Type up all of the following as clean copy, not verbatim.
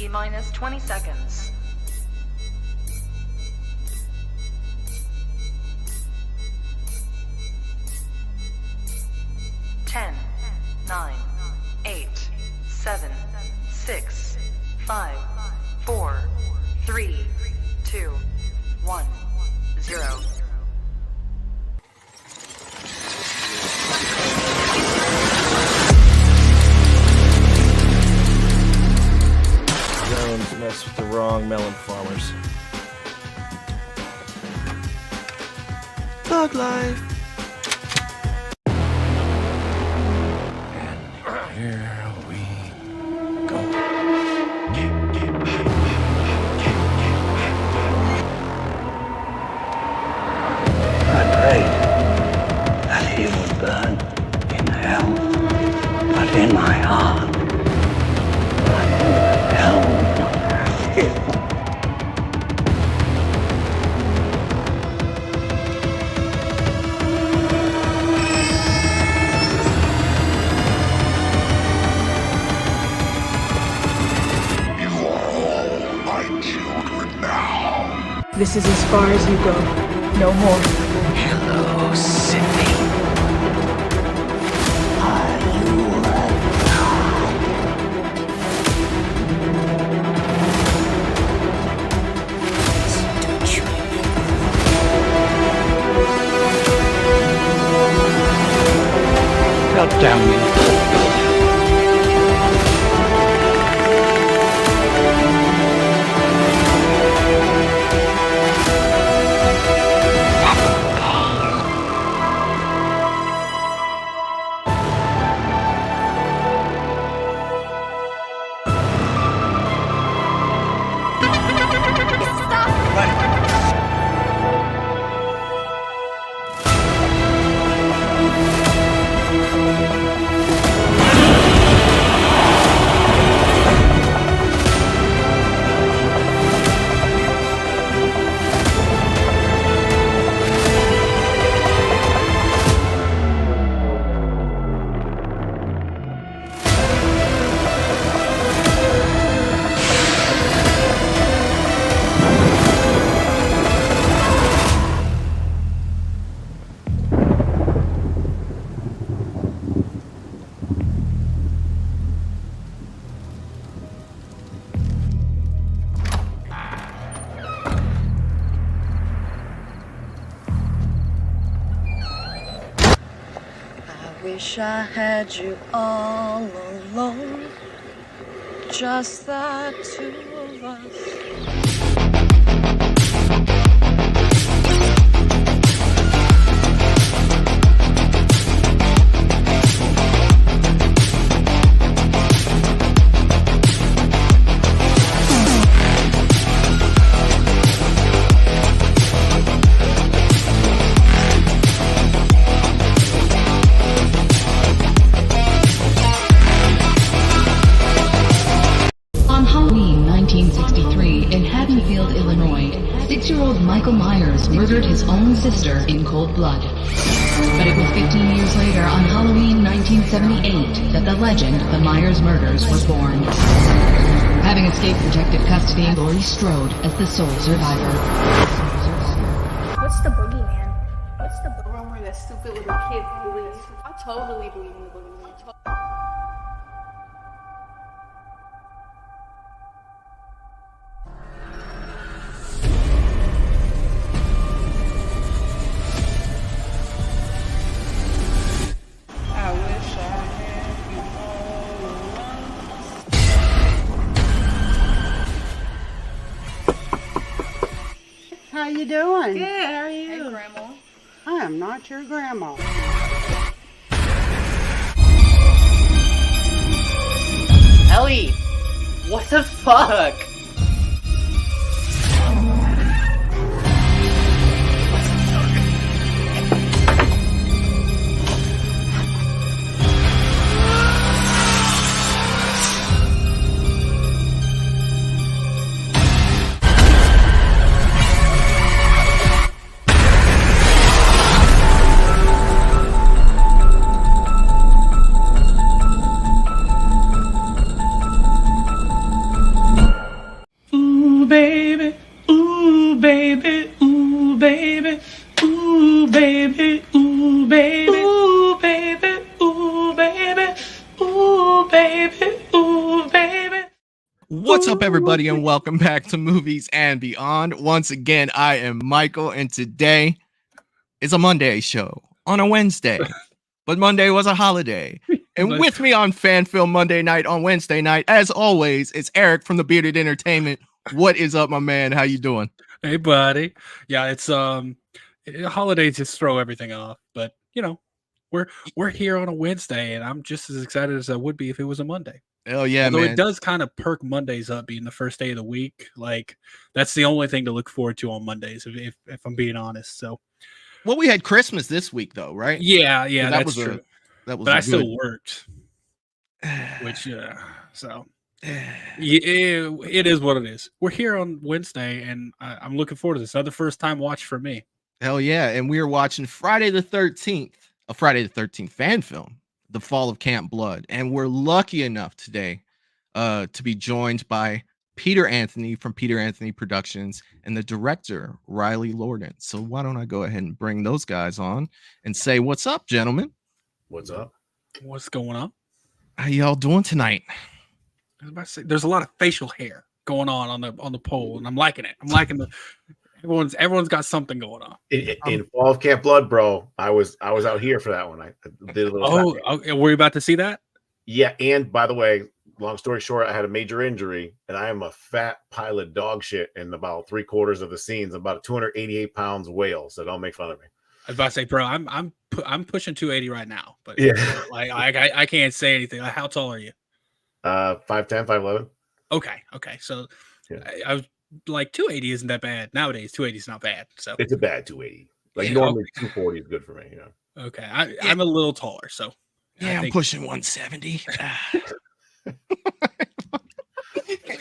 T-minus 20 seconds. 10, 9, 8, 7, 6, 5, 4, 3, 2, 1, 0. Drones mess with the wrong melon farmers. Thug life. And here we go. I prayed that he would burn in hell, but in my heart, I know that hell will not have him. You are all my children now. This is as far as you go. No more. Hello, Sydney. Are you God damn you. Wish I had you all alone, just the two of us. On Halloween 1963 in Haddonfield, Illinois, 6-year-old Michael Myers murdered his own sister in cold blood. But it was 15 years later, on Halloween 1978, that the legend of the Myers murders was born. Having escaped protective custody, Laurie strode as the sole survivor. What's the boogeyman? What's the The one where that stupid little kid bullies. I totally believe in the boogeyman. I wish I had you all along. How you doing? Good, how are you? Hey, Grandma. I am not your grandma. Ellie! What the fuck? What's up, everybody, and welcome back to Movies and Beyond. Once again, I am Michael, and today is a Monday show on a Wednesday, but Monday was a holiday. And with me on Fan Film Monday night on Wednesday night, as always, it's Eric from the Bearded Entertainment. What is up, my man? How you doing? Hey, buddy. Yeah, it's holidays just throw everything off, but you know, we're here on a Wednesday, and I'm just as excited as I would be if it was a Monday. Oh yeah, although man. It does kind of perk Mondays up being the first day of the week. Like that's the only thing to look forward to on Mondays, if I'm being honest. So, well, we had Christmas this week, though, right? Yeah, so that's true. But I still worked, which so it is what it is. We're here on Wednesday, and I'm looking forward to this. Another first time watch for me. Hell yeah! And we are watching Friday the 13th, a Friday the 13th fan film, The Fall of Camp Blood, and we're lucky enough today to be joined by Peter Anthony from Peter Anthony Productions and the director Riley Lorden. So why don't I go ahead and bring those guys on and say what's up, gentlemen? What's up? What's going on? How y'all doing tonight? I was about to say, there's a lot of facial hair going on the poll, and I'm liking it. I'm liking the everyone's got something going on. In Fall of Camp Blood, bro, I was out here for that one. I did a little. Were you about to see that? Yeah, and by the way, long story short, I had a major injury, and I am a fat pile of dog shit in about 3/4 of the scenes. I'm about a 288 pounds whale, so don't make fun of me. I was about to say, bro, I'm pushing 280 right now, but yeah, like I can't say anything. Like, how tall are you? 5'10", 5'11". Okay, so yeah. I was like 280 isn't that bad nowadays. 280 is not bad. So it's a bad 280. Like normally 240 is good for me. Yeah. Okay, I'm a little taller, so yeah, I'm pushing 170.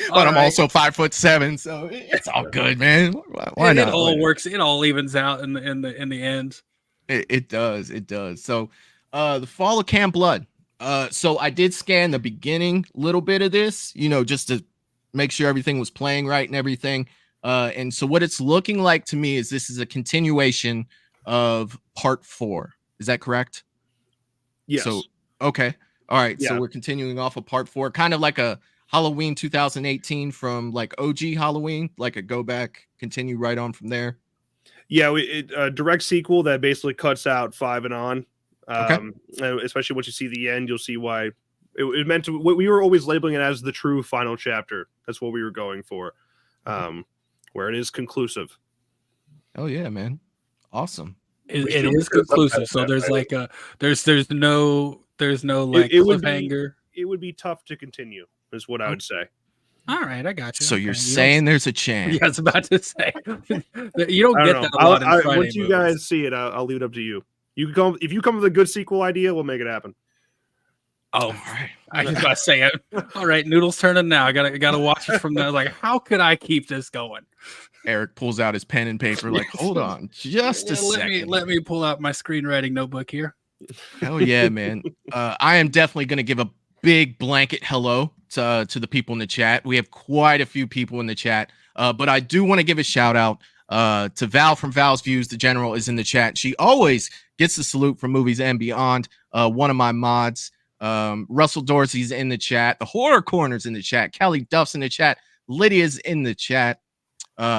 But I'm also 5'7", so it's all good, man. Why not? It all works. It all evens out in the end. It does. So, The Fall of Camp Blood. So I did scan the beginning little bit of this, just to make sure everything was playing right and everything. And so what it's looking like to me is this is a continuation of part 4. Is that correct? Yes. So, okay. All right. Yeah. So we're continuing off of part 4, kind of like a Halloween 2018 from like OG Halloween, like a go back, continue right on from there. Yeah, a direct sequel that basically cuts out 5 and on. Especially once you see the end, you'll see why it meant to. We were always labeling it as the true final chapter. That's what we were going for, where it is conclusive. Oh yeah, man, awesome. It is conclusive. So there's like there's no like cliffhanger. It would be tough to continue. Is what I would say. All right, I got you. So you're saying there's a chance? Yeah, I was about to say. You don't get that a lot in Friday once you guys see it, I'll leave it up to you. You can come if you come with a good sequel idea, we'll make it happen. Oh, right. I was about to say it. All right, Noodle's turning now. I gotta watch it from there. Like, how could I keep this going? Eric pulls out his pen and paper, like, hold on, just a second. Let me pull out my screenwriting notebook here. Hell yeah, man. I am definitely gonna give a big blanket hello to the people in the chat. We have quite a few people in the chat, but I do want to give a shout out to Val from Val's Views. The General is in the chat. She always gets the salute from Movies and Beyond. One of my mods. Russell Dorsey's in the chat. The Horror Corner's in the chat. Kelly Duff's in the chat. Lydia's in the chat.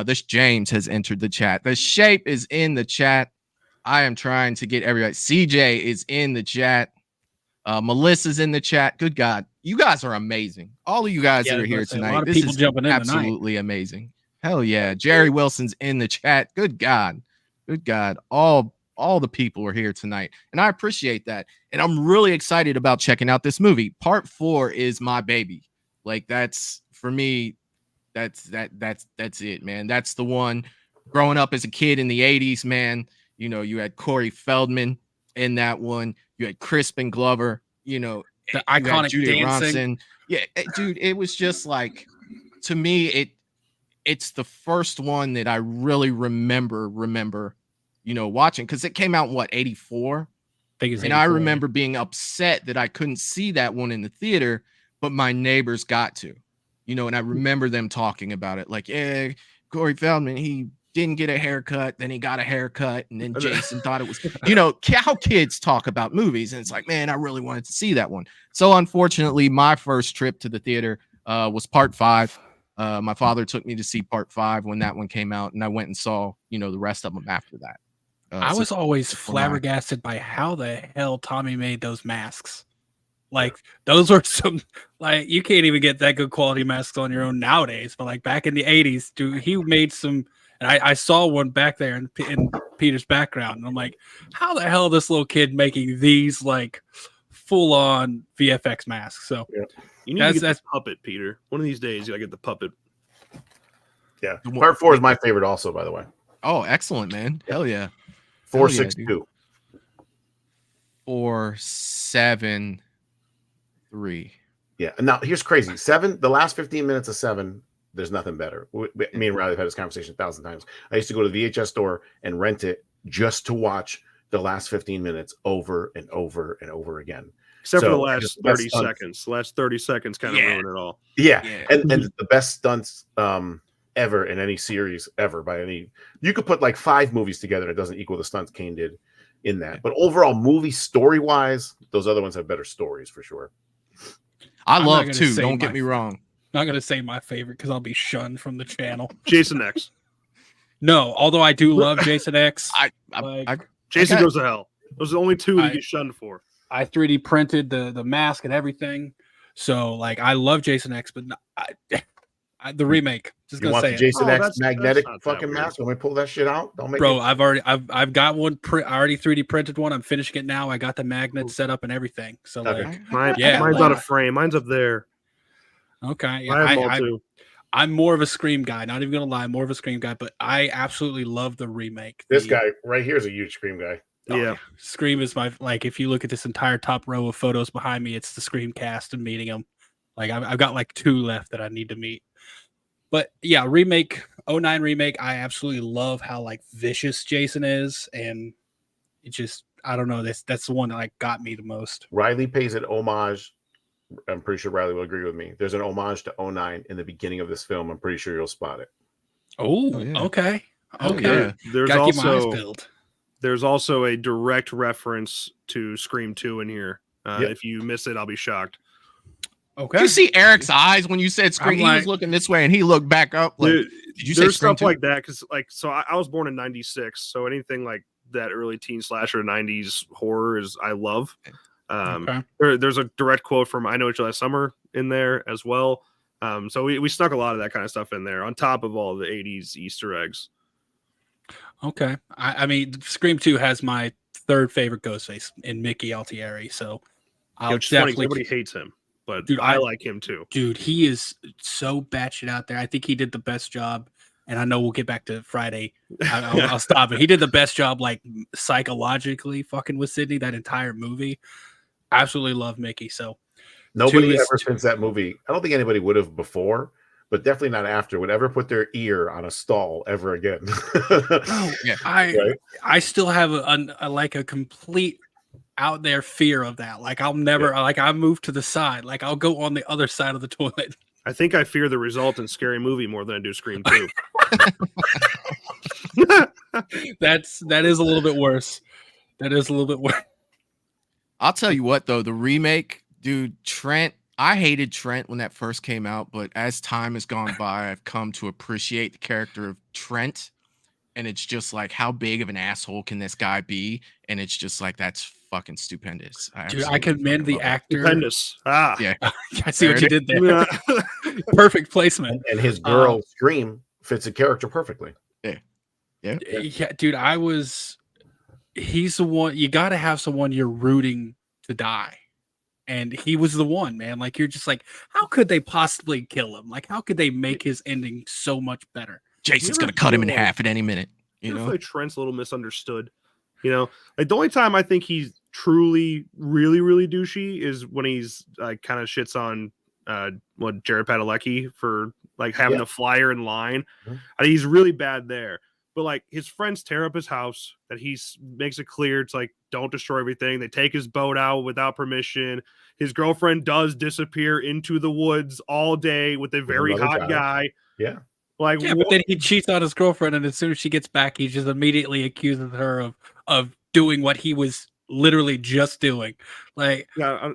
This James has entered the chat. The Shape is in the chat. I am trying to get everybody. CJ is in the chat. Melissa's in the chat. Good God, you guys are amazing. All of you guys that are here tonight. A lot of this people is jumping in absolutely amazing. Hell yeah, Jerry Wilson's in the chat. Good God, all the people are here tonight, and I appreciate that. And I'm really excited about checking out this movie. Part 4 is my baby. Like that's for me. That's it, man. That's the one. Growing up as a kid in the 80s, man. You had Corey Feldman in that one. You had Crispin Glover, the iconic Judy dancing. Ronson. Yeah, dude, it was just like, to me, it's the first one that I really remember, watching, because it came out in what, 84? And I remember being upset that I couldn't see that one in the theater, but my neighbors got to, and I remember them talking about it. Like, yeah, Corey Feldman, he didn't get a haircut, then he got a haircut, and then Jason thought it was, how kids talk about movies, and it's like, man, I really wanted to see that one. So unfortunately, my first trip to the theater was part 5. My father took me to see part 5 when that one came out, and I went and saw, the rest of them after that. I was always for flabbergasted by how the hell Tommy made those masks. Like those were some, like, you can't even get that good quality masks on your own nowadays. But like back in the 80s, dude, he made some, and I saw one back there in Peter's background, and I'm like, how the hell is this little kid making these like full on VFX masks? So you need to get that puppet, Peter. One of these days, you gotta get the puppet. Yeah, part 4 is my favorite, also, by the way. Oh, excellent, man! Hell yeah. 462. 473. Yeah. Now here's crazy. 7. The last 15 minutes of 7. There's nothing better. Me and Riley have had this conversation 1,000 times. I used to go to the VHS store and rent it just to watch the last 15 minutes over and over and over again. Except for the last 30 seconds. The last 30 seconds kind of ruin it all. Yeah. And the best stunts ever in any series ever by any. You could put like 5 movies together. It doesn't equal the stunts Kane did in that. But overall, movie story wise, those other ones have better stories for sure. I love 2. Don't get me wrong. Not going to say my favorite because I'll be shunned from the channel. Jason X. No, although I do love Jason X. Jason Goes to Hell. Those are the only 2 that you get shunned for. I 3D printed the mask and everything. So, like, I love Jason X, but the remake. Just you gonna want say the Jason X magnetic fucking mask? When we pull that shit out, don't make bro. I've got one. I already 3D printed one. I'm finishing it now. I got the magnet set up and everything. So like, mine's out of frame. Mine's up there. Okay, yeah, I'm more of a Scream guy. Not even gonna lie, more of a Scream guy. But I absolutely love the remake. This guy right here is a huge Scream guy. Yeah, Scream is my If you look at this entire top row of photos behind me, it's the Scream cast and meeting them. Like I've got like 2 left that I need to meet. But yeah, remake 09 remake. I absolutely love how like vicious Jason is, and it just I don't know. That's the one that like got me the most. Riley pays an homage. I'm pretty sure Riley will agree with me. There's an homage to 09 in the beginning of this film. I'm pretty sure you'll spot it. Oh, yeah. Okay. Yeah. There's also a direct reference to Scream 2 in here. If you miss it, I'll be shocked. Okay. Did you see Eric's eyes when you said Scream? He was looking this way and he looked back up. Like, did you say there's stuff like that? Because I was born in '96, so anything like that early teen slasher '90s horror is I love. There's a direct quote from I Know What You Last Summer in there as well. So we snuck a lot of that kind of stuff in there on top of all the 80s Easter eggs. Okay. I mean, Scream 2 has my 3rd favorite Ghostface in Mickey Altieri. So I'll definitely. Everybody hates him, but dude, I like him too. Dude, he is so batshit out there. I think he did the best job. And I know we'll get back to Friday. I'll stop it. He did the best job, like psychologically fucking with Sydney that entire movie. Absolutely love Mickey. So nobody ever since that movie, I don't think anybody would have before, but definitely not after, would ever put their ear on a stall ever again. I still have a complete out there fear of that. Like I'll never I move to the side. Like I'll go on the other side of the toilet. I think I fear the result in Scary Movie more than I do Scream 2. That is a little bit worse. That is a little bit worse. I'll tell you what, though, the remake, dude, Trent, I hated Trent when that first came out, but as time has gone by, I've come to appreciate the character of Trent. And it's just like, how big of an asshole can this guy be? And it's just like, that's fucking stupendous. Dude, I commend the actor. Stupendous. Yeah. I see what you did there. Perfect placement. And his girl Scream fits the character perfectly. Yeah, dude, he's the one. You got to have someone you're rooting to die. And he was the one, man. Like, you're just like, how could they possibly kill him? Like, how could they make his ending so much better? Jason's going to cut him in half at any minute. You know, like Trent's a little misunderstood. You know, like the only time I think he's truly, really, really douchey is when he's kind of shits on Jared Padalecki for like having a flyer in line. He's really bad there. But like his friends tear up his house, that he makes it clear it's like, don't destroy everything. They take his boat out without permission. His girlfriend does disappear into the woods all day with a very hot guy. Yeah. Like, but then he cheats on his girlfriend, and as soon as she gets back, he just immediately accuses her of doing what he was literally just doing. Like, I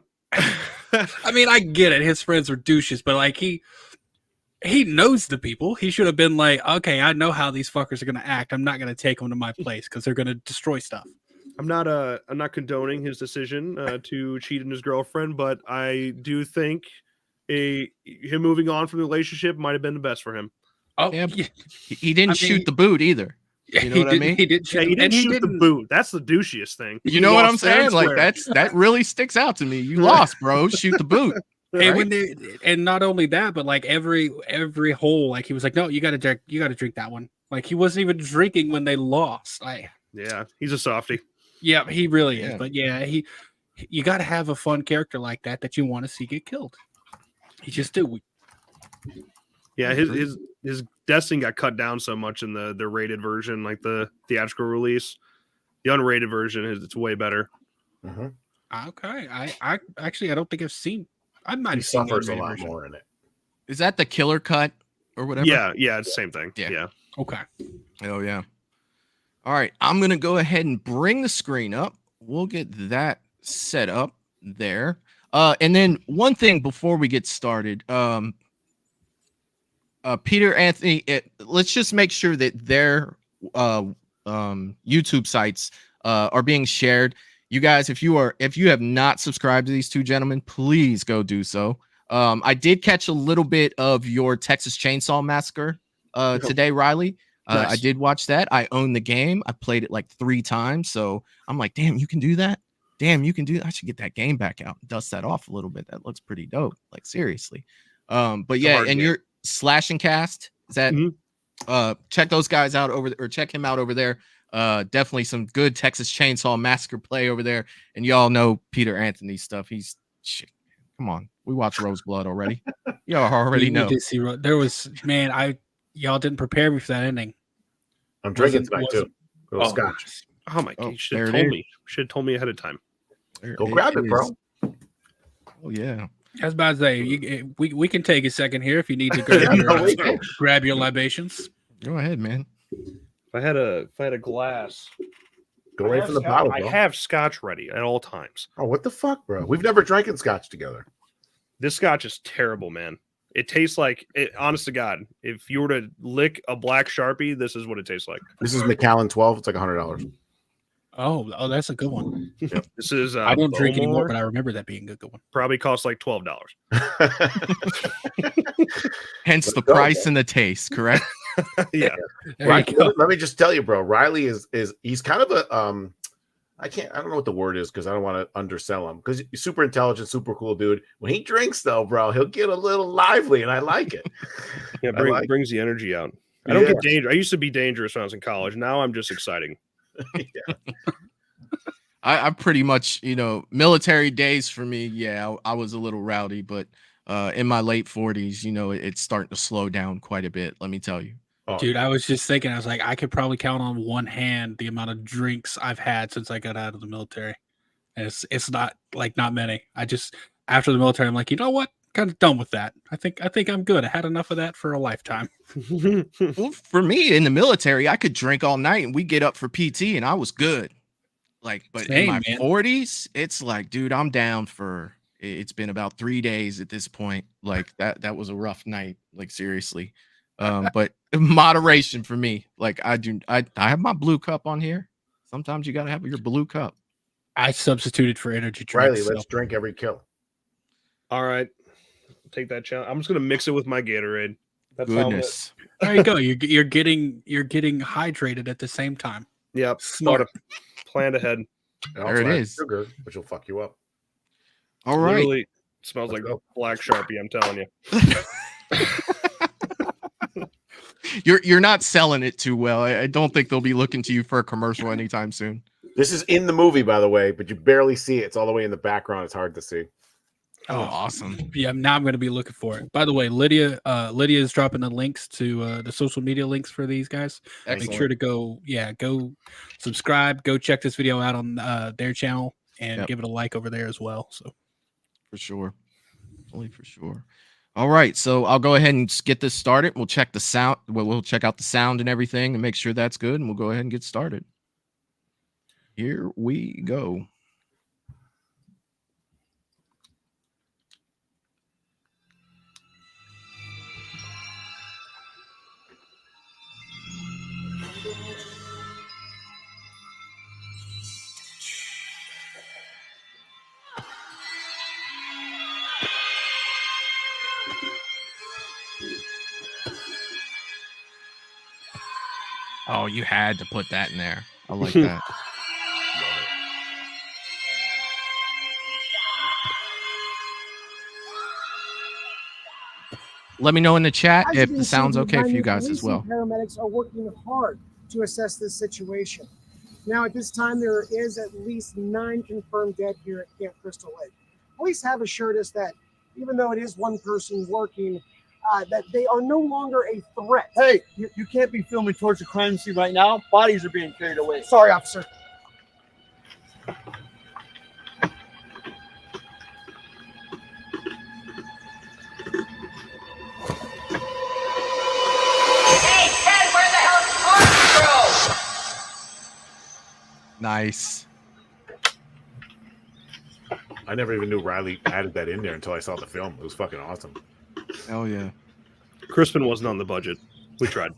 mean, I get it. His friends were douches, but like he knows the people. He should have been like, okay, I know how these fuckers are gonna act. I'm not gonna take them to my place because they're gonna destroy stuff. I'm not condoning his decision to cheat on his girlfriend, but I do think him moving on from the relationship might have been the best for him. Oh, yeah. He didn't shoot the boot either. You know what I mean? He didn't shoot, he didn't shoot the boot. That's the douchiest thing. You know what I'm saying? Like that really sticks out to me. You lost, bro. Shoot the boot. And when and not only that, but like every hole, like he was like, no, you gotta drink that one. Like he wasn't even drinking when they lost. Yeah, he's a softie. Yeah, he really is. But yeah, you gotta have a fun character like that you want to see get killed. He just do. Yeah, his death scene got cut down so much in the rated version, like the theatrical release. The unrated version it's way better. Mm-hmm. Okay, I actually I don't think I've seen. I might have seen suffers the a lot version. more in it. Is that the killer cut or whatever? Yeah, it's the same thing. Yeah. Okay. Oh yeah. All right, I'm gonna go ahead and bring the screen up. We'll get that set up there. And then one thing before we get started, Peter Anthony, let's just make sure that their YouTube sites are being shared. You guys, if you have not subscribed to these two gentlemen, please go do so. I did catch a little bit of your Texas Chainsaw Massacre today, Riley. Nice. I did watch that. I own the game. I played it like 3 times. So I'm like, damn, you can do that. Damn, you can do that. I should get that game back out and dust that off a little bit. That looks pretty dope. Like seriously. But yeah, and your Slash and Cast, is that check those guys out check him out over there. Definitely some good Texas Chainsaw Massacre play over there. And y'all know Peter Anthony's stuff. He's shit. Come on. We watched Roseblood already. Y'all already know. There was y'all didn't prepare me for that ending. I'm drinking tonight too. Scotch. Oh my god! You should have told me. Should have told me ahead of time. Go grab it, bro. Oh yeah. I was about to say, we can take a second here if you need to grab your libations. Go ahead, man. If I had a glass, go right from the bottle. I have scotch ready at all times. Oh, what the fuck, bro? We've never drank scotch together. This scotch is terrible, man. It tastes like it. Honest to God, if you were to lick a black Sharpie, this is what it tastes like. This is Macallan 12. It's like $100. Oh, that's a good one. Yep. This is. I don't drink anymore, but I remember that being a good one. Probably costs like $12. Hence the price and the taste, correct? Yeah. Right. Let me just tell you, bro. Riley is he's kind of a I don't know what the word is because I don't want to undersell him because he's super intelligent, super cool dude. When he drinks, though, bro, he'll get a little lively, and I like it. Yeah, brings the energy out. I don't get dangerous. I used to be dangerous when I was in college. Now I'm just exciting. Yeah. I pretty much, military days for me. Yeah, I was a little rowdy, but in my late 40s, it's starting to slow down quite a bit. Let me tell you. Dude, I was just thinking, I was like, I could probably count on one hand the amount of drinks I've had since I got out of the military. And it's not many. I just, after the military, I'm like, you know what? Kind of done with that. I think I'm good. I had enough of that for a lifetime. Well, for me in the military, I could drink all night and we get up for PT and I was good. But in my 40s, it's like, dude, I'm down for, it's been about 3 days at this point. Like that was a rough night. Like seriously. But moderation for me. Like I have my blue cup on here. Sometimes you got to have your blue cup. I substituted for energy drinks. Riley, let's drink every kill. All right. Take that challenge. I'm just gonna mix it with my Gatorade. That's goodness. There you go. You're getting hydrated at the same time. Yep. Smart. Planned ahead. There it is. Sugar, which will fuck you up. All right. Literally smells like black Sharpie. I'm telling you. You're not selling it too well. I don't think they'll be looking to you for a commercial anytime soon. This is in the movie, by the way, but you barely see it. It's all the way in the background. It's hard to see. Oh, awesome. Yeah, now I'm going to be looking for it. By the way, Lydia is dropping the links to the social media links for these guys. Excellent. Make sure to go subscribe, go check this video out on their channel and give it a like over there as well. So for sure. Only for sure. All right, so I'll go ahead and get this started. We'll check the sound. We'll check out the sound and everything and make sure that's good, and we'll go ahead and get started. Here we go. Oh, you had to put that in there. I like that. Let me know in the chat if the sound's okay for you guys as well. Paramedics are working hard to assess this situation. Now, at this time, there is at least 9 confirmed dead here at Camp Crystal Lake. Police have assured us that even though it is one person working, that they are no longer a threat. Hey, you can't be filming towards the crime scene right now. Bodies are being carried away. Sorry, officer. Nice. I never even knew Riley added that in there until I saw the film. It was fucking awesome. Oh yeah. Crispin wasn't on the budget. We tried.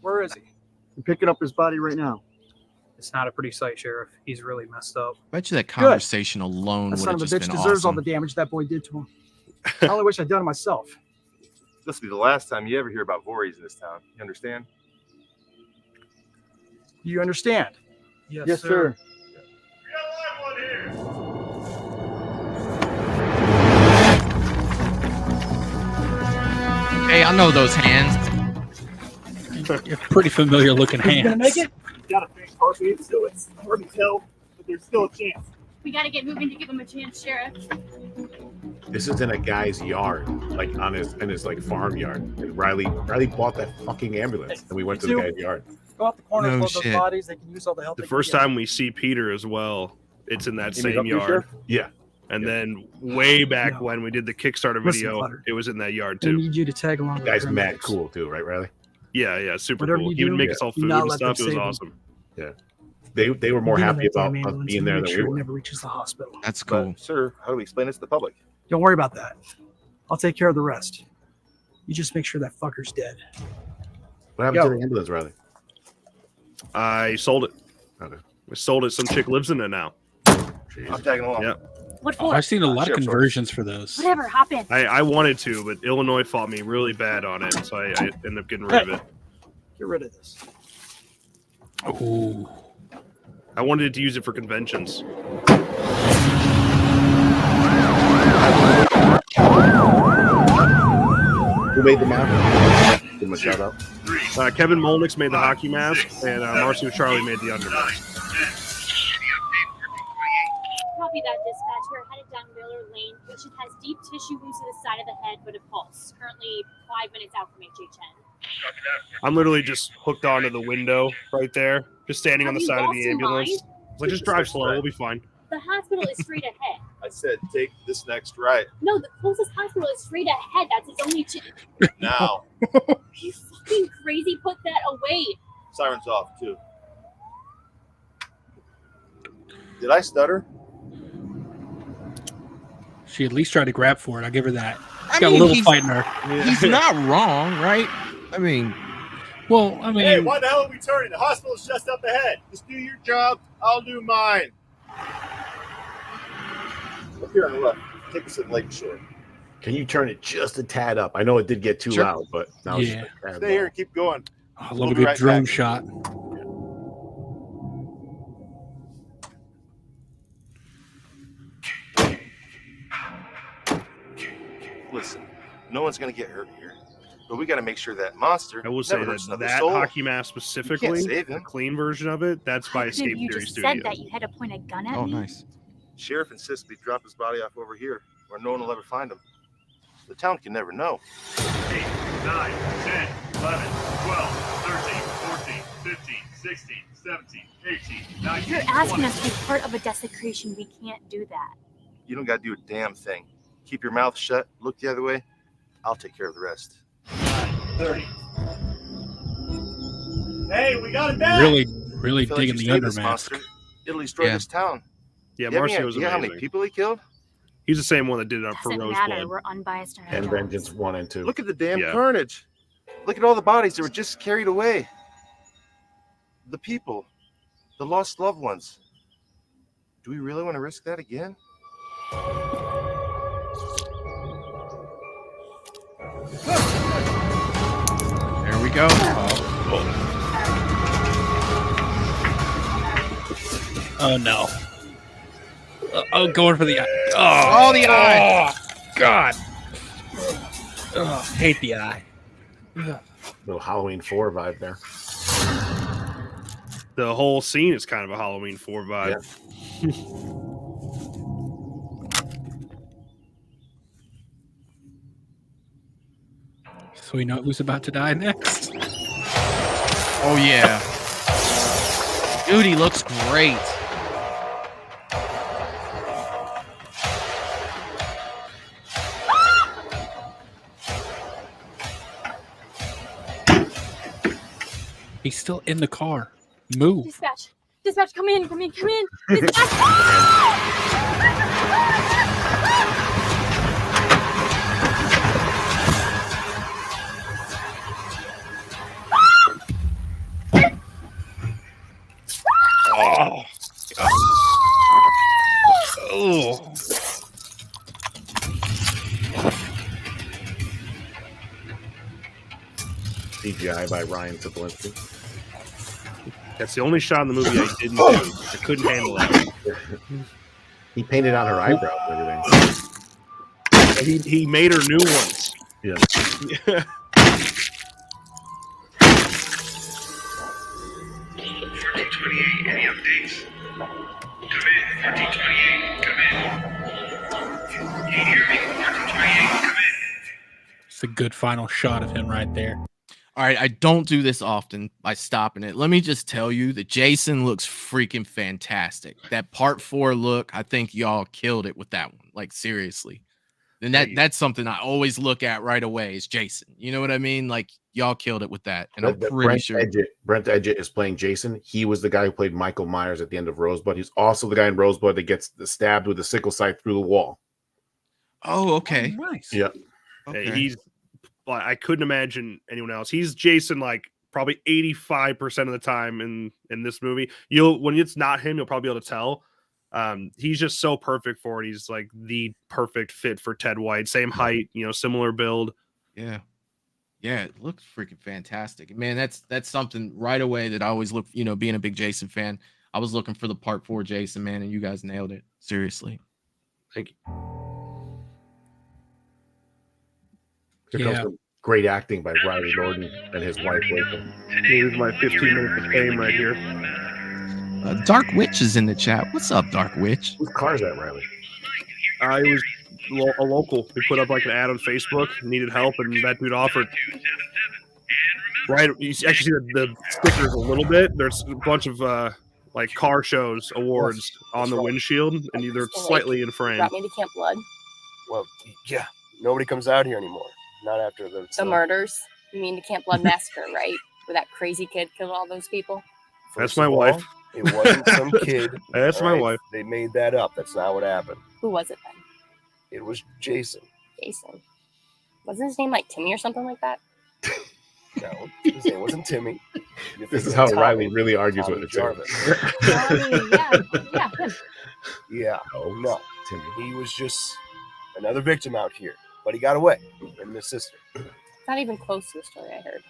Where is he? I'm picking up his body right now. It's not a pretty sight, Sheriff. He's really messed up. Bet you that conversation alone That would son have of a just bitch been deserves all awesome. the damage that boy did to him. I only wish I'd done it myself. This will be the last time you ever hear about Voorhees in this town. You understand? You understand? Yes, sir. Hey, I know those hands. You're pretty familiar looking Is he gonna hands. make it? Got a face partially, so it's hard to tell, but there's still a chance. We gotta get moving to give him a chance, Sheriff. This is in a guy's yard, like in his like farm yard. And Riley bought that fucking ambulance, and we went to the guy's yard. Go out the corner, No load those shit. bodies. They can use all the help. The they first can get. time we see Peter as well, it's in that You mean same up here, yard. Sheriff? Yeah. And then way back when we did the Kickstarter Listen, video, Clutter. it was in that yard I too. need you to tag along. with Guy's the mad paramedics. cool too, right, Riley? Yeah, super Whatever cool. you He would do, make us all do food not and let them stuff. It was save him. awesome. Yeah. They were more Get him happy that damn about us ambulance being and there make than sure we it were. never reaches the hospital. That's cool. But, sir, how do we explain this to the public? Don't worry about that. I'll take care of the rest. You just make sure that fucker's dead. What happened to the ambulance, Riley? I sold it. Okay. I sold it. Some chick lives in it now. I'm tagging along. Yeah. What for? I've seen a lot of Sheriff's conversions for those. Whatever, hop in. I wanted to, but Illinois fought me really bad on it, so I ended up getting rid of it. Get rid of this. Ooh. I wanted to use it for conventions. Who made the map? Give him a shout out. Kevin Molnick's made the hockey mask, and Marcio Charlie made the undermask. Copy that, dispatch. We're headed down Miller Lane. Patient has deep tissue wounds to the side of the head, but a pulse. Currently 5 minutes out from HHN. I'm literally just hooked onto the window right there, just standing on the Have you side of lost the your ambulance. mind? So just drive slow, we'll be fine. The hospital is straight ahead. I said, take this next right No, the closest hospital is straight ahead. That's its only now. Are you fucking crazy? Put that away. Siren's off, too. Did I stutter? She at least tried to grab for it. I'll give her that. She's I got mean, a little he's- fight in her. He's not wrong, right? I mean, Well, I mean, Hey, why the hell are we turning? The hospital's just up ahead. Just do your job. I'll do mine. Up here on the left. Take us to Lakeshore. Can you turn it just a tad up? I know it did get too Sure. loud, but now it's Yeah. just a tad Stay here low. and keep going. I love We'll a be good right drone back. shot. Listen, no one's going to get hurt here. But we got to make sure that monster I will say never that hurts another that soul. hockey mask specifically, save the him. clean version of it, that's by Escape you Theory just Studio. said that you had to point a gun at oh, me? nice. Sheriff insists we drop his body off over here, where no one will ever find him. The town can never know. 8, 9, 10, 11, 12, 13, 14, 15, 16, 17, 18, 19, You're asking us to be part of a desecration. We can't do that. You don't got to do a damn thing. Keep your mouth shut, look the other way. I'll take care of the rest. 30. Hey, we got it back. Really I feel like digging you the save this undermask. monster, it'll destroy Yeah. this town. Yeah, You have any Marcio's idea how amazing. many people he killed? He's the same one that did it up for Doesn't Roseblood. matter. We're unbiased in our And jobs. Vengeance 1 and 2. Look at the damn Yeah. carnage. Look at all the bodies that were just carried away. The people, the lost loved ones. Do we really want to risk that again? There we we go. Oh no. Going for the eye. Oh, the eye. Oh, God. Oh, hate the eye. Little Halloween 4 vibe there. The whole scene is kind of a Halloween 4 vibe. Yeah. So we know who's about to die next. Oh yeah. Dude, he looks great. He's still in the car. Move. Dispatch. Dispatch, come in. Dispatch. Oh. Oh. CGI by Ryan Toplinsky. That's the only shot in the movie I didn't do. I couldn't handle that. He painted on her eyebrows and everything. He made her new ones. Yeah. 1428, any updates? Come in, 1428, come in. Can you hear me? 1428, come in. It's a good final shot of him right there. All right, I don't do this often by stopping it. Let me just tell you that Jason looks freaking fantastic. That part 4 look, I think y'all killed it with that one. Like, seriously. And that's something I always look at right away is Jason. You know what I mean? Like, y'all killed it with that. And I'm pretty sure Brent Edgett is playing Jason. He was the guy who played Michael Myers at the end of Rosebud. He's also the guy in Rosebud that gets stabbed with a sickle scythe through the wall. Oh, okay. Oh, nice. Yep. Okay. He's I couldn't imagine anyone else. He's Jason like probably 85% of the time in this movie. When it's not him, you'll probably be able to tell. He's just so perfect for it. He's like the perfect fit for Ted White. Same height, similar build. Yeah. Yeah, it looks freaking fantastic. Man, that's something right away that I always look, being a big Jason fan, I was looking for the part 4 Jason, man, and you guys nailed it. Seriously. Thank you. Here comes some great acting by Riley Lorden and his wife, Rachel. Here's my 15 minutes of fame right here. Dark Witch is in the chat. What's up, Dark Witch? Whose car is that, Riley? It was a local who put up like an ad on Facebook, needed help, and that dude offered. Right, you actually see the stickers a little bit. There's a bunch of like car shows awards on the windshield, and they're slightly in frame. Brought me to Camp Blood. Well, yeah, nobody comes out here anymore. Not after the murders. You mean the Camp Blood massacre, right? Where that crazy kid killed all those people. That's my wife. It wasn't some kid. That's my wife. They made that up. That's not what happened. Who was it then? It was Jason. Jason. Wasn't his name like Timmy or something like that? No, his name wasn't Timmy. This is how Riley really argues with it. Yeah, him. Yeah, no, Timmy. He was just another victim out here, but he got away. And his sister. It's not even close to the story I heard.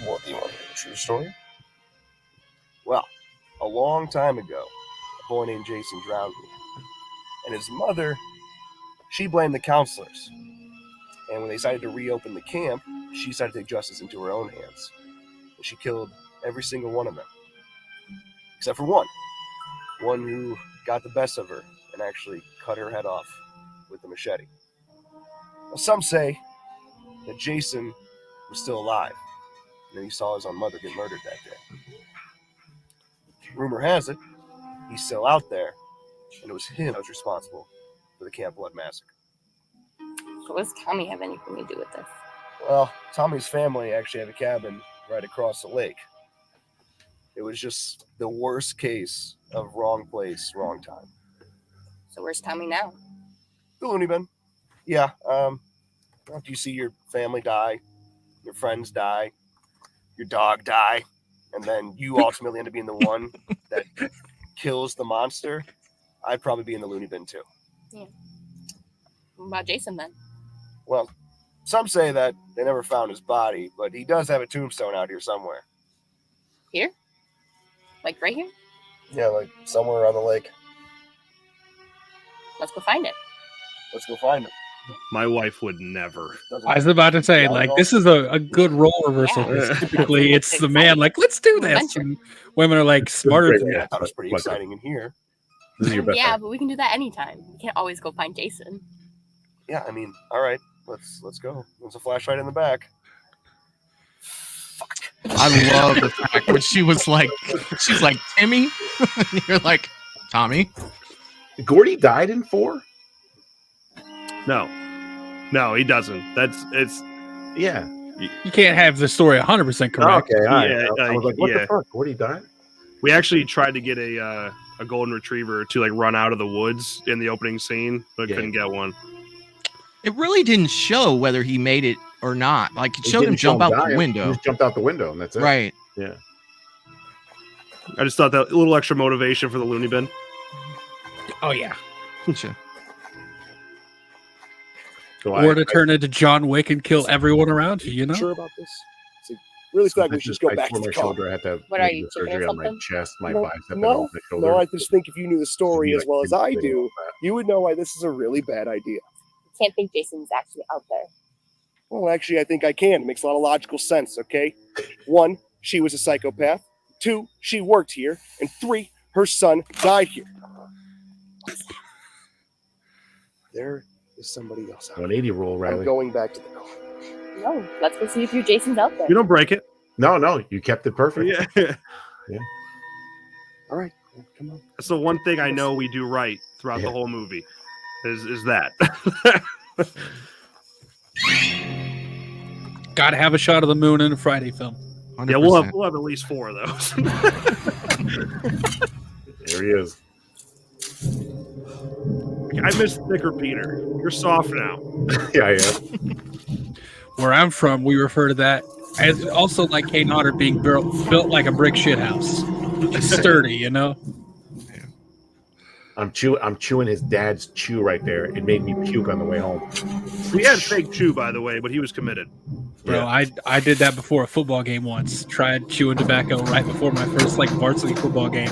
What, do you want to hear the true story? Well, a long time ago, a boy named Jason drowned me. And his mother, she blamed the counselors. And when they decided to reopen the camp, she decided to take justice into her own hands. And she killed every single one of them. Except for one. One who got the best of her and actually cut her head off with a machete. Now, some say that Jason was still alive. And then he saw his own mother get murdered that day. Rumor has it, he's still out there, and it was him that was responsible for the Camp Blood massacre. So what does Tommy have anything to do with this? Well, Tommy's family actually had a cabin right across the lake. It was just the worst case of wrong place, wrong time. So where's Tommy now? The loony bin. Yeah, after you see your family die, your friends die, your dog die, and then you ultimately end up being the one that kills the monster, I'd probably be in the loony bin too. Yeah. What about Jason then? Well, Some say that they never found his body, but he does have a tombstone out here somewhere. Here? Like right here? Yeah, like somewhere on the lake. Let's go find it. Let's go find him. My wife would never. I was about to say, like, this is a good role reversal. Yeah. Typically, it's the man, like, let's do this. And women are like smarter than I that. thought it was pretty exciting in here. This is your best. Yeah, but we can do that anytime. We can't always go find Jason. Yeah, I mean, all right, let's go. There's a flashlight in the back. I love the fact when she's like, Timmy, and you're like, Tommy. Gordy died in 4? No, he doesn't. It's yeah. You can't have the story 100% correct. Okay, all right. Yeah, I was like, what the fuck? Gordy died? We actually tried to get a golden retriever to like run out of the woods in the opening scene, but couldn't get one. It really didn't show whether he made it or not. Like, it showed him jump out the window. He just jumped out the window, and that's it. Right. Yeah. I just thought that a little extra motivation for the loony bin. Oh, yeah. Sure. So Or to turn into John Wick and kill everyone around you, you know? Sure about this? It's really feel like we should just go back to my the car. shoulder. I had to What have are you, surgery on my something? chest, my No, bicep, and no, my shoulder. no, I just think if you knew the story Like, as well as I doing do, all that. you would know why this is a really bad idea. Can't think Jason's actually out there. Well, actually, I think I can. It makes a lot of logical sense, okay? 1, she was a psychopath. 2, she worked here. And 3, her son died here. There is somebody else out 180 roll, Riley. I'm going back to the car. No, let's go see if your Jason's out there. You don't break it. No, you kept it perfect. Yeah. Yeah. All right, come on. That's the one thing I know we do right throughout the whole movie. Is that. Gotta have a shot of the moon in a Friday film. 100%. Yeah, we'll have at least 4 of those. Here he is. I miss thicker Peter. You're soft now. Yeah, I am. Where I'm from, we refer to that as also like Kate Otter being built like a brick shit house. It's sturdy, you know? I'm chewing his dad's chew right there. It made me puke on the way home. We had fake chew, by the way, but he was committed. Bro, I did that before a football game once. Tried chewing tobacco right before my first like varsity football game.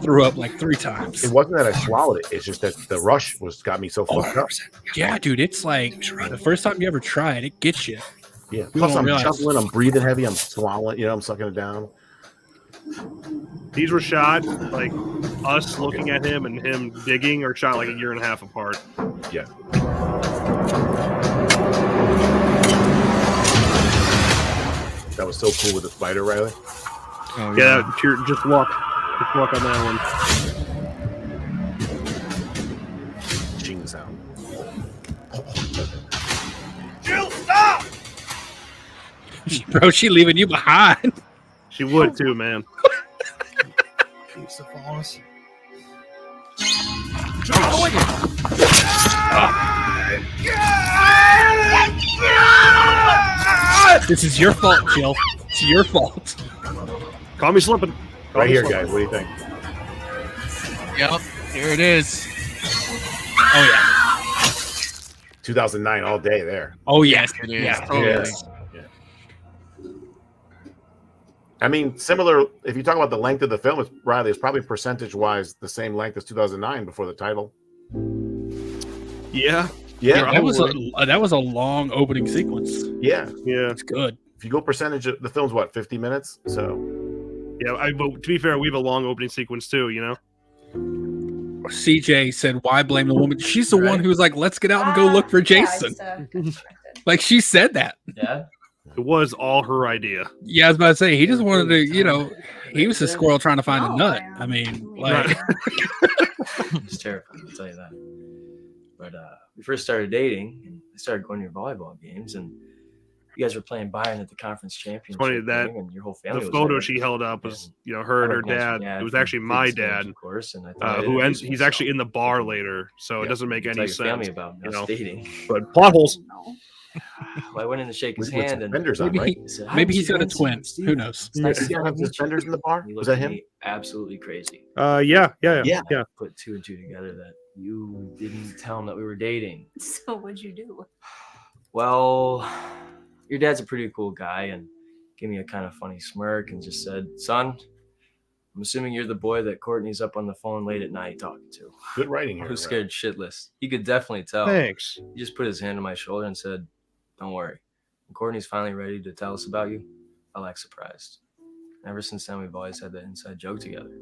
Threw up like 3 times. It wasn't that I swallowed it. It's just that the rush got me so fucked up. Yeah, dude, it's like the first time you ever try it, it gets you. Yeah. You Plus, don't I'm realize. chuckling. I'm breathing heavy. I'm swallowing. I'm sucking it down. These were shot like us looking at him and him digging, or shot like a 1.5 years apart. Yeah. That was so cool with the spider, Riley. Oh, Yeah, just luck. Just luck on that one. Ching sound. Jill, stop! Bro, she leaving you behind. She would too, man. Keeps the falls. This is your fault, Jill. It's your fault. Call me slipping. Right here, guys. What do you think? Yep. Here it is. Oh yeah. 2009 all day there. Oh yes, It is. yeah. Totally. Yes. I mean, similar. If you talk about the length of the film, it's Riley. It's probably percentage-wise the same length as 2009 before the title. Yeah. Yeah, that was a long opening sequence. Yeah, Yeah. It's good. If you go percentage, the film's what 50 minutes. So Yeah. But to be fair, we have a long opening sequence too, you know? CJ said, "Why blame the woman? She's the one who's like, let's get out and go look for Jason." Like she said that. Yeah. It was all her idea. Yeah, I was about to say he just wanted to, he was a squirrel trying to find a nut. I mean, like, It's terrifying, I'll tell you that. But we first started dating, and I started going to your volleyball games, and you guys were playing Bayern at the conference championship. Funny that game, and your whole family the was photo there. she held up was, her and her dad. It was actually my dad, of course, and I thought who ends. He's actually in the bar later, so it doesn't make any Tell your sense. family about us dating. But plot holes. Well, I went in to shake his With hand, and suspenders on, right? maybe he's got a twin. Who knows? Did you still have suspenders in the bar? He Was looked that at him? me absolutely crazy. Yeah. Put 2 and 2 together that you didn't tell him that we were dating. So what'd you do? Well, your dad's a pretty cool guy and gave me a kind of funny smirk and just said, son, I'm assuming you're the boy that Courtney's up on the phone late at night talking to. Good writing here. I was scared shitless. He could definitely tell. Thanks. He just put his hand on my shoulder and said, don't worry. When Courtney's finally ready to tell us about you, I'll act surprised. Ever since then, we've always had that inside joke together.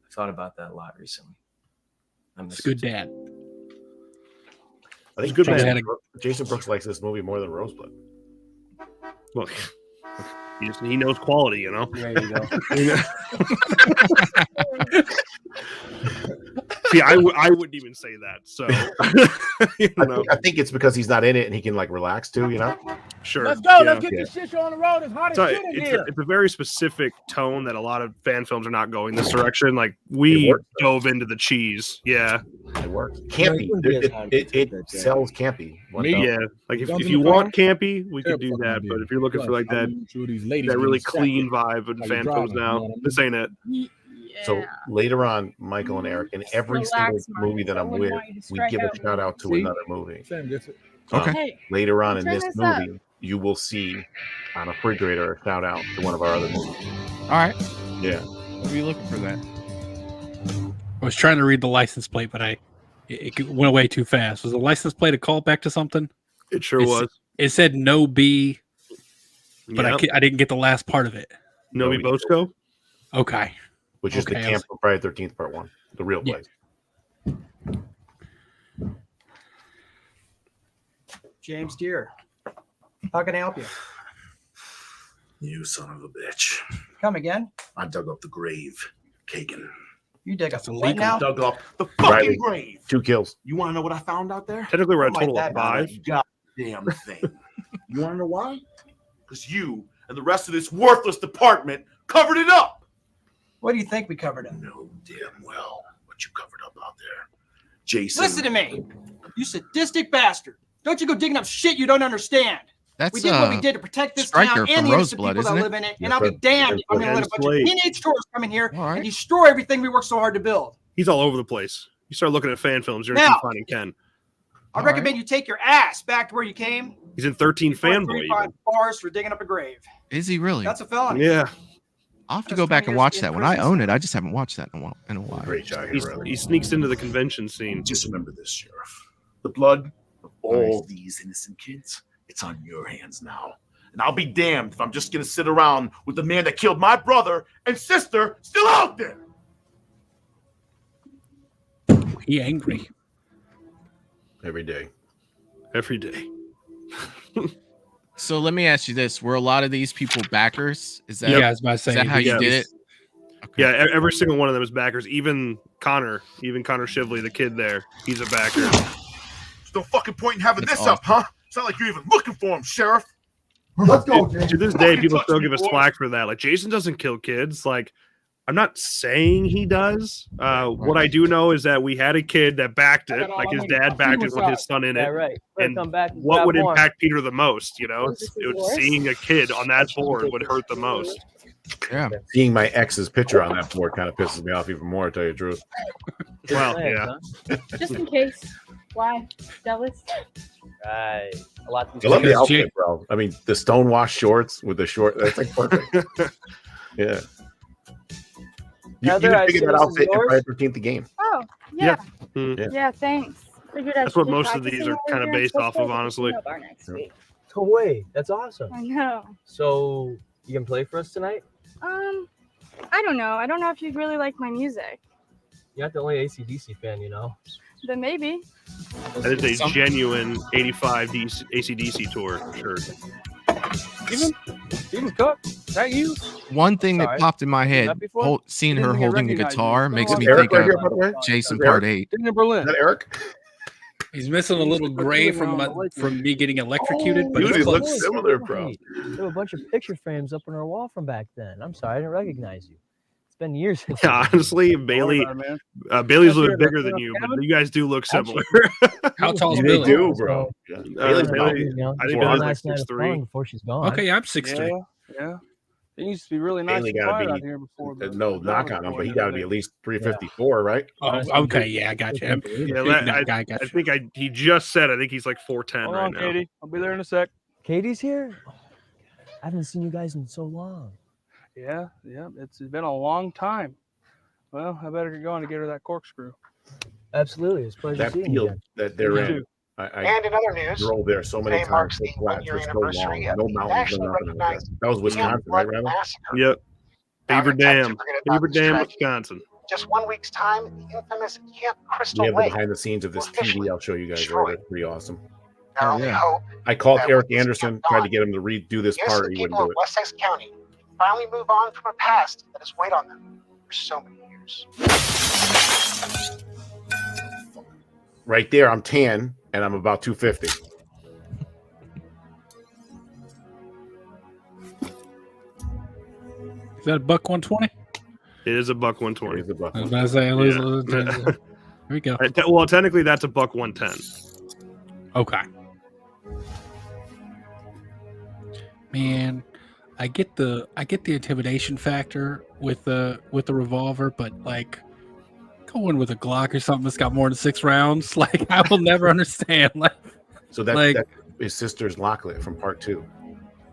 I've thought about that a lot recently. It's a good dad. I think good Jason Brooks likes this movie more than Rosebud. Well, he knows quality, you know. There you go. See, I wouldn't even say that. So I think it's because he's not in it and he can like relax too, you know. Sure. Let's go. Let's get this shit show on the road. It's hot as shit in here. It's a very specific tone that a lot of fan films are not going this direction. Like we dove into the cheese. Yeah, it works. Campy. It sells campy. Yeah, like if you want campy, we could do that. But if you're looking for like that really clean vibe of fan films now, this ain't it. So later on, Michael and Eric, in every single movie that I'm with, we give a shout out to another movie. Okay. Later on in this movie, you will see on a refrigerator a shout out to one of our other movies. All right. Yeah. We'll be looking for that. I was trying to read the license plate, but it went away too fast. Was the license plate a callback to something? It sure was. It said no B, but I didn't get the last part of it. No B Bosco? Okay. Which is the camp from Friday the 13th Part 1, the real place. James Deere, how can I help you? You son of a bitch. Come again? I dug up the grave, Kagan. You dig up the what now? Dug up the fucking grave. 2 kills. You want to know what I found out there? Technically, we're at a Like total of that 5. Goddamn thing. You want to know why? Because you and the rest of this worthless department covered it up. What do you think we covered up? No damn well what you covered up out there. Jason. Listen to me, you sadistic bastard. Don't you go digging up shit you don't understand. That's we did what we did to protect this town and the innocent people that live in it. And I'll be damned if I'm going to let a bunch of teenage tourists come in here and destroy everything we worked so hard to build. He's all over the place. You start looking at fan films, you're going to keep finding Ken. I recommend you take your ass back to where you came. He's in 13 Fanboy. 5 bars for digging up a grave. Is he really? That's a felony. Yeah. I'll have to go back and watch that one. I own it. I just haven't watched that in a while. Great job. He sneaks into the convention scene. Just remember this, Sheriff. The blood of all these innocent kids, it's on your hands now. And I'll be damned if I'm just going to sit around with the man that killed my brother and sister still out there. He angry. Every day. Every day. So let me ask you this: were a lot of these people backers? Is that, I was about to say, is that how you did it? Okay. Yeah, every single one of them is backers. Even Connor Shively, the kid there, he's a backer. There's no fucking point in having this up, huh? It's not like you're even looking for him, Sheriff. Let's go, Jason. To this day, people still give us slack for that. Like, Jason doesn't kill kids. Like, I'm not saying he does. What I do know is that we had a kid that backed it, like his dad backed it with his son in it. Yeah, right. And what would impact Peter the most? You know, seeing a kid on that board would hurt the most. Yeah. Seeing my ex's picture on that board kind of pisses me off even more, to tell you the truth. Well, yeah. Just in case. Why? Jealous? Right. A lot. I love the outfit, bro. I mean, the stonewashed shorts with the short. That's like perfect. Yeah. You can figure that outfit in Friday the 13th the game. Oh, yeah. Yeah. Yeah, thanks. Figured That's what most of these are kind of based off of, honestly. No way. That's awesome. I know. So you can play for us tonight? I don't know. I don't know if you'd really like my music. You're not the only AC/DC fan, you know. Then maybe. That is a genuine 85 AC/DC tour shirt. Steven Cook, is that you? One thing that popped in my head, seeing her holding the guitar, makes me think of Jason Part 8. In Berlin. Is that Eric? He's missing a little gray from me getting electrocuted. But he looks similar, bro. There were a bunch of picture frames up on our wall from back then. I'm sorry, I didn't recognize you. It's been years. Yeah, honestly, Bailey's a little bit bigger than you, but you guys do look similar. How tall is They Billy? do, bro. Bailey, I think Bailey's like 6'3". Before she's gone. Okay, I'm 6'3". Yeah. It used to be really nice Haley and gotta quiet be out here before. no knock on him, but he got to be at least 354, right? Oh, okay, yeah, I got you. He just said. I think he's like 410 Hold right on, now. Katie. I'll be there in a sec. Katie's here? Oh, I haven't seen you guys in so long. Yeah, it's been a long time. Well, I better get going to get her that corkscrew. Absolutely, it's a pleasure That seeing you field again. that they're in. And in other news, drove there so many today times, marks so the flat, one-year for so long, anniversary of no the mountains, no nationally nothing like that. recognized That was Wisconsin, Blood right, Randall? Massacre. Yep. Beaver Dam, Beaver Dam, tragedy. Wisconsin. Just 1 week's time, the infamous Camp Crystal We have the Lake. behind the scenes of this TV. I'll show you guys later. It's pretty awesome. Our only hope I called that Eric with this Anderson, camp tried to gone, get him to redo this yes, part. the He people wouldn't of do it. Wessex County finally move on from a past that has weighed on them for so many years. Right there, I'm 10 and I'm about 250. Is that a buck 120? It is a buck 120. It is a buck. I was about to say, there we go. Well, technically, that's a buck 110. Okay. Man, I get the intimidation factor with the revolver, but like going with a Glock or something that's got more than 6 rounds, like I will never understand. Like, So that's like, his sister's Locklet from part 2.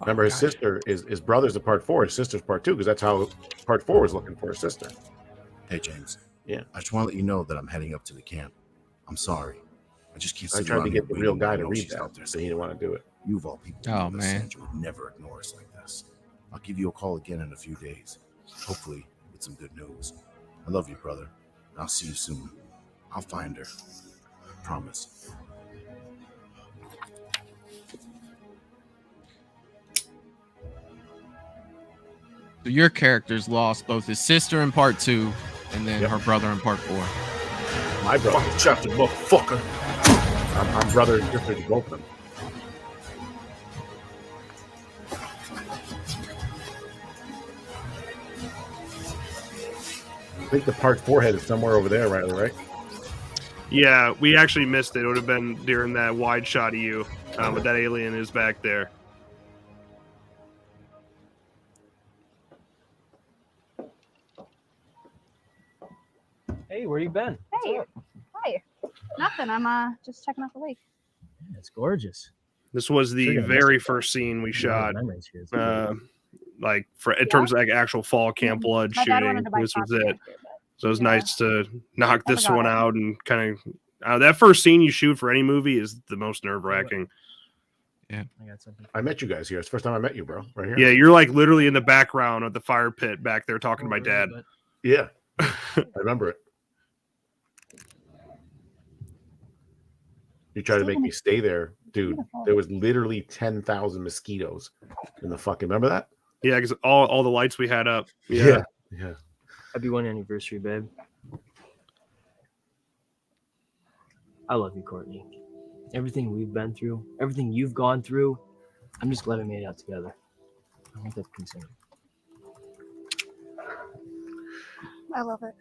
Remember, his sister his brother's a part 4, his sister's part 2, because that's how part 4 was looking for his sister. Hey, James. Yeah. I just want to let you know that I'm heading up to the camp. I'm sorry. I just can't I sit tried to around get here the real waiting. guy I to know read she's that, out there so he didn't want to do it. You of all people, Oh, know that man. Sandra would never ignore us like this. I'll give you a call again in a few days, hopefully with some good news. I love you, brother. I'll see you soon. I'll find her. I promise. So your character's lost both his sister in part 2 and then her brother in part 4. My brother, chapter motherfucker. I'm brother and sister to both of them. I think the part 4 head is somewhere over there, right? Yeah, we actually missed it. It would have been during that wide shot of you, but that alien is back there. Hey, where you been? Hey, hi. Nothing. I'm just checking out the lake. Yeah, it's gorgeous. This was the very first scene we shot. Like in terms of like actual fall Camp Blood My dad shooting, wanted to buy this was popcorn it. So it was nice to knock this one out and kind of that first scene you shoot for any movie is the most nerve wracking. Yeah, I got something. I met you guys here. It's the first time I met you, bro. Right here. Yeah, you're like literally in the background of the fire pit back there talking to my dad. Yeah, I remember it. You tried to make me stay there, dude. There was literally 10,000 mosquitoes in the fucking. Remember that? Yeah, because all the lights we had up. Yeah. Happy 1 anniversary, babe. I love you, Courtney. Everything we've been through, everything you've gone through, I'm just glad we made it out together. I want that to continue. I love it.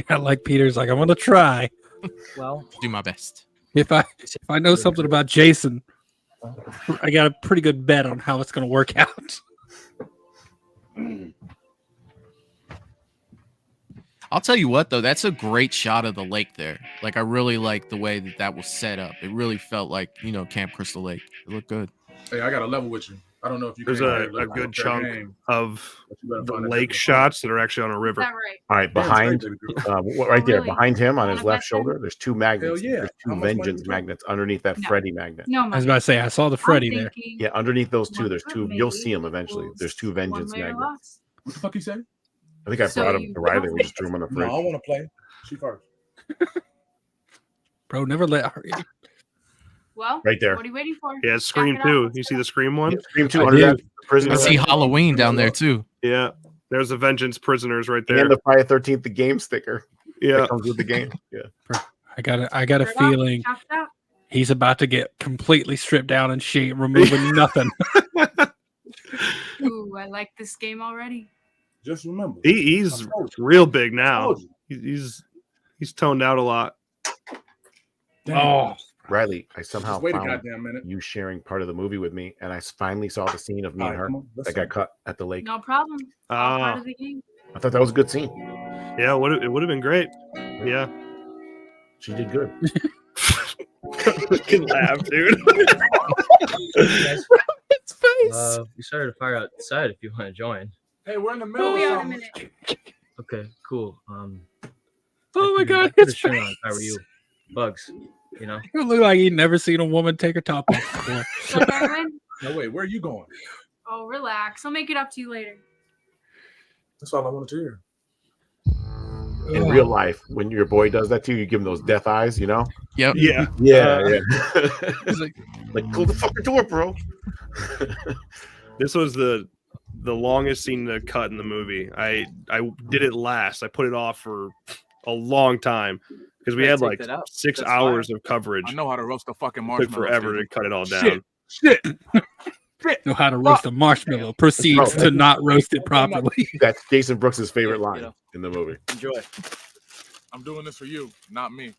yeah, like Peter's like, I'm gonna try. Well, do my best. If I know something about Jason, I got a pretty good bet on how it's gonna work out. I'll tell you what, though, that's a great shot of the lake there. Like, I really like the way that was set up. It really felt like, Camp Crystal Lake. It looked good. Hey, I got a level with you. I don't know if you. There's a good chunk of the lake shots that are actually on a river. All right, behind, right there, really? behind him on his Wanna left bet shoulder, there's 2 magnets. Hell yeah. There's 2 How much money vengeance you got? magnets underneath that No. Freddy magnet. No, I was about to say I saw the Freddy there. Yeah, underneath those 2, there's 2. You'll see them eventually. There's 2 vengeance magnets. What the fuck you say? I think I brought them to Riley. We just threw them on the No, fridge. I want to play. She first. Bro, never let her. Well, Right there. What are you waiting for? Yeah, Scream 2. You see the Scream one? Scream 2 I under did. that prison. I see Halloween down there, too. Yeah, there's the Vengeance prisoners right there. And the Friday 13th, the game sticker. Yeah. That comes with the game. Yeah. I got a feeling he's about to get completely stripped down and shit, removing nothing. Ooh, I like this game already. Just remember, he's real big now. He's toned out a lot. Oh, Riley, I somehow Just wait a found goddamn minute. you sharing part of the movie with me, and I finally saw the scene of me and her that got cut at the lake. No problem. All part of the game. I thought that was a good scene. Yeah, it would have been great. Yeah. She did good. Fucking laugh, dude. Its face. We started a fire outside if you want to join. Hey, we're in the middle We'll be of out in a something. minute. Okay, cool. Oh my God, I put a his shirt on face. if I were you. Bugs, you know? You look like you'd never seen a woman take her top off before. So, Darwin? No, wait, where are you going? Oh, relax. I'll make it up to you later. That's all I wanted to hear. In real life, when your boy does that to you, you give him those death eyes, you know? Yep. Yeah. Yeah. Like, pull the fucking door, bro. This was the longest scene to cut in the movie. I did it last. I put it off for a long time because we Yeah, had take like that out. 6 That's hours fine. of coverage. I know how to roast a fucking Took marshmallow. forever Steven. to cut it all down. Shit. know how to roast a marshmallow. Proceeds to not roast it properly. That's Jason Brooks' favorite line in the movie. Enjoy. I'm doing this for you, not me.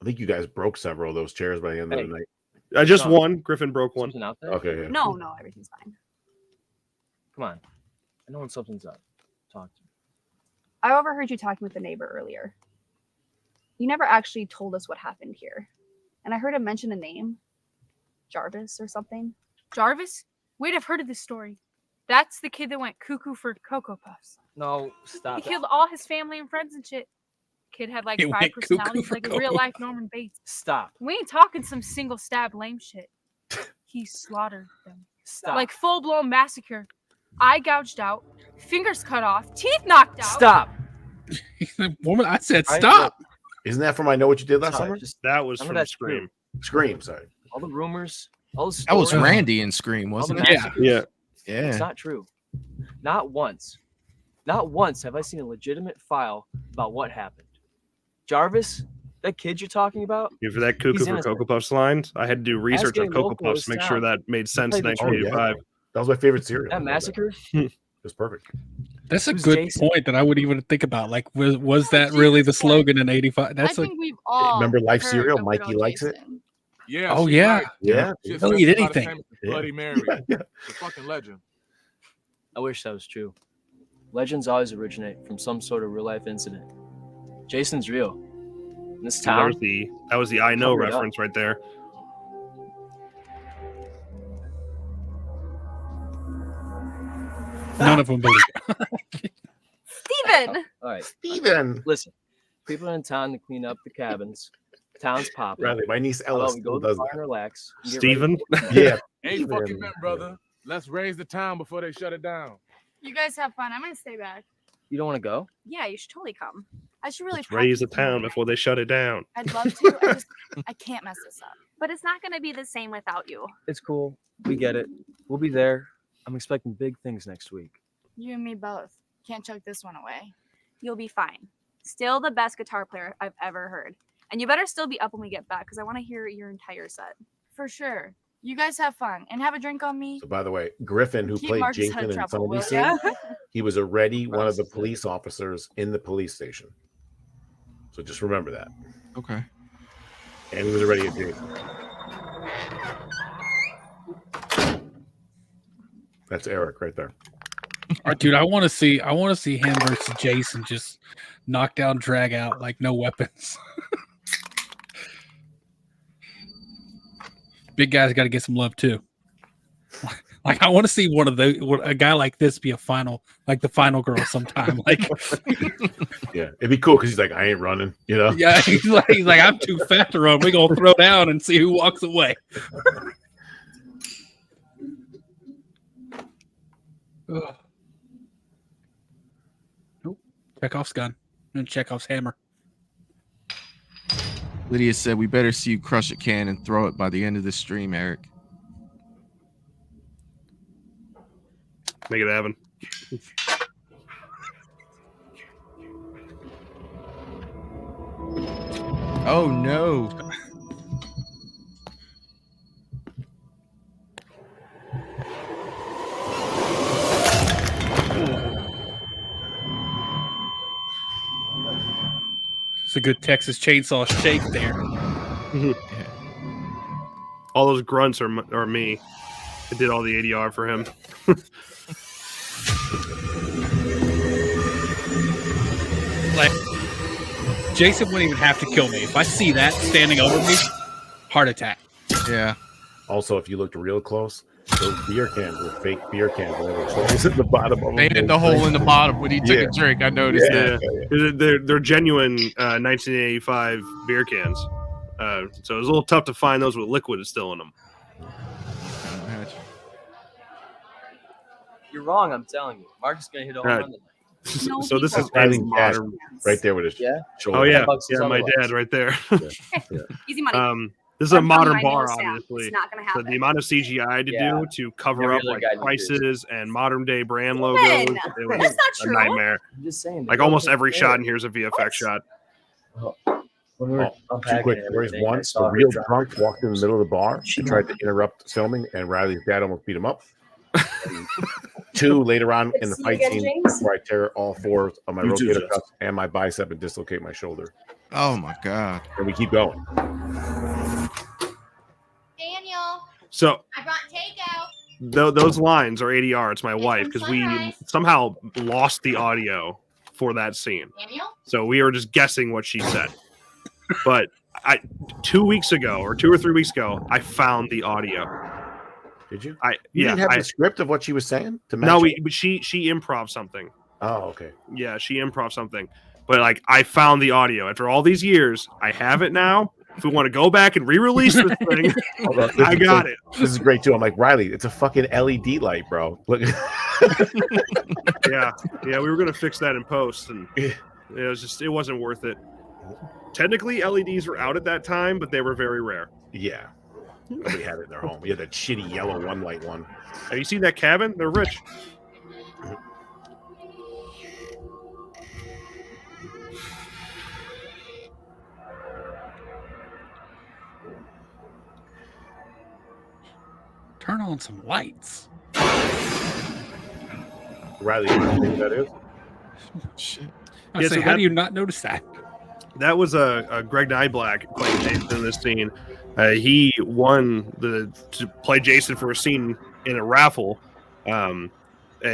I think you guys broke several of those chairs by the end of the night. I just won. Griffin broke one. Out there? Okay. Yeah. No, everything's fine. Come on. I know when something's up. Talk to me. I overheard you talking with the neighbor earlier. You never actually told us what happened here. And I heard him mention a name. Jarvis or something. Jarvis? Wait, I've heard of this story. That's the kid that went cuckoo for Cocoa Puffs. No, stop. He killed all his family and friends and shit. Kid had like He 5 went cuckoo personalities, for like a Cocoa real life Norman Bates. Stop. We ain't talking some single stab lame shit. He slaughtered them. Stop. Like full blown massacre. Eye gouged out, fingers cut off, teeth knocked out. Stop. Woman, I said stop. Isn't that from I Know What You Did Last Sorry, Summer? just- That was none of from that's Scream. Scream, sorry. All the rumors, all the That was stories, Randy in Scream, all the wasn't it? massacres. Yeah. It's not true. Not once have I seen a legitimate file about what happened. Jarvis, that kid you're talking about, Yeah, for that cuckoo he's for innocent. Cocoa Puffs lines, I had to do research on getting Cocoa local Puffs to make is sure town. that made sense in played the 1985. That was my favorite cereal. that massacre. It was perfect. That's a Who's good Jason? point that I would even think about. Like, was that really the slogan in '85? I That's a think we've all Remember Life heard cereal? of good Mikey old likes it. Jason. Yeah. Oh, she's yeah. right. Yeah. She's He'll just eat about the anything. same as Bloody Mary. The fucking legend. I wish that was true. Legends always originate from some sort of real life incident. Jason's real. In this town, That was the I Know Cover it up. reference right there. None of them believe it. Steven! all right. Steven. Listen, people are in town to clean up the cabins. Town's popping. Riley, my niece How about Ella we go still to the does bar that. and relax. and get Steven? ready for- Yeah. Ain't Steven. fucking meant, brother. Let's raise the town before they shut it down. You guys have fun. I'm gonna stay back. You don't want to go? Yeah, you should totally come. I should really Raise the practice town more. before they shut it down. I'd love to. I can't mess this up. But it's not going to be the same without you. It's cool. We get it. We'll be there. I'm expecting big things next week. You and me both. Can't chuck this one away. You'll be fine. Still the best guitar player I've ever heard. And you better still be up when we get back because I want to hear your entire set. For sure. You guys have fun and have a drink on me. So, by the way, Griffin, who Keep played Marcus Jason out of in some trouble, of these will ya? scenes, he was already one of the police officers in the police station. So just remember that. Okay. And he was already a Jason. That's Eric right there. Dude, I want to see him versus Jason just knock down, drag out like no weapons. Big guy's got to get some love too. Like I want to see a guy like this be the final girl sometime. Like, Yeah, it'd be cool because he's like, I ain't running, you know. yeah, he's like I'm too fat to run. We're gonna throw down and see who walks away. Ugh. Nope. Chekhov's gun and Chekhov's hammer. Lydia said we better see you crush a can and throw it by the end of the stream, Eric. Make it happen. Oh no. It's a good Texas Chainsaw shake there. All those grunts are me. I did all the ADR for him. Like, Jason wouldn't even have to kill me. If I see that standing over me, heart attack. Yeah. Also, if you looked real close, those beer cans were fake beer cans. And there were holes at the bottom of them. They had the hole in the bottom when he took a drink. I noticed that. They're genuine 1985 beer cans. So it was a little tough to find those with liquid still in them. You're wrong, I'm telling you. Mark is going to hit a home run tonight. So this is modern. Right there with his shoulder. Oh yeah, my dad right there. Easy money. This is a modern I bar, know, Sam. obviously. It's not gonna So happen. the amount of CGI to do to cover up like prices and modern day brand logos, it was That's not a true. nightmare. I'm just saying. Like almost every shot in here is a VFX shot. When we were Two quick stories. Once the real drunk walked in the middle of the bar and tried to interrupt filming, and Riley's dad almost beat him up. And two, later on in the fight scene, where I tear all four of my rotator cuffs and my bicep and dislocate my shoulder. Oh my god! And we keep going. Daniel. So I brought takeout. those lines are ADR. It's my wife because we somehow lost the audio for that scene. Daniel? So we were just guessing what she said. But 2 weeks ago or 2 or 3 weeks ago, I found the audio. Did you? You didn't have the script of what she was saying to match No, it? but she improv something. Oh, okay. Yeah, she improv something. But like I found the audio after all these years. I have it now. If we want to go back and re-release this thing, I got it. This is great too. I'm like, Riley, it's a fucking LED light, bro. Look. yeah, we were gonna fix that in post, and it wasn't worth it. Technically, LEDs were out at that time, but they were very rare. Yeah, nobody had it in their home. We had that shitty yellow one light one. Have you seen that cabin? They're rich. Turn on some lights. Riley, you know what that is? Shit. I say, how do you not notice that? That was a Greg Nyblack playing Jason in this scene. He won to play Jason for a scene in a raffle. And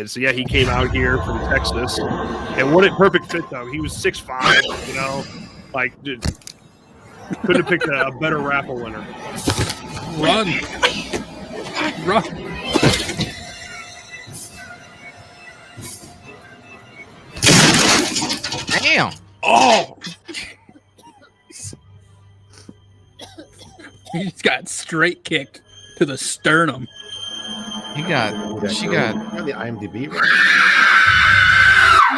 so, yeah, he came out here from Texas. And what a perfect fit, though. He was 6'5", you know? Like, dude, couldn't have picked a better raffle winner. Run. Damn. Oh. He's got straight kicked to the sternum. She got on the IMDb. No,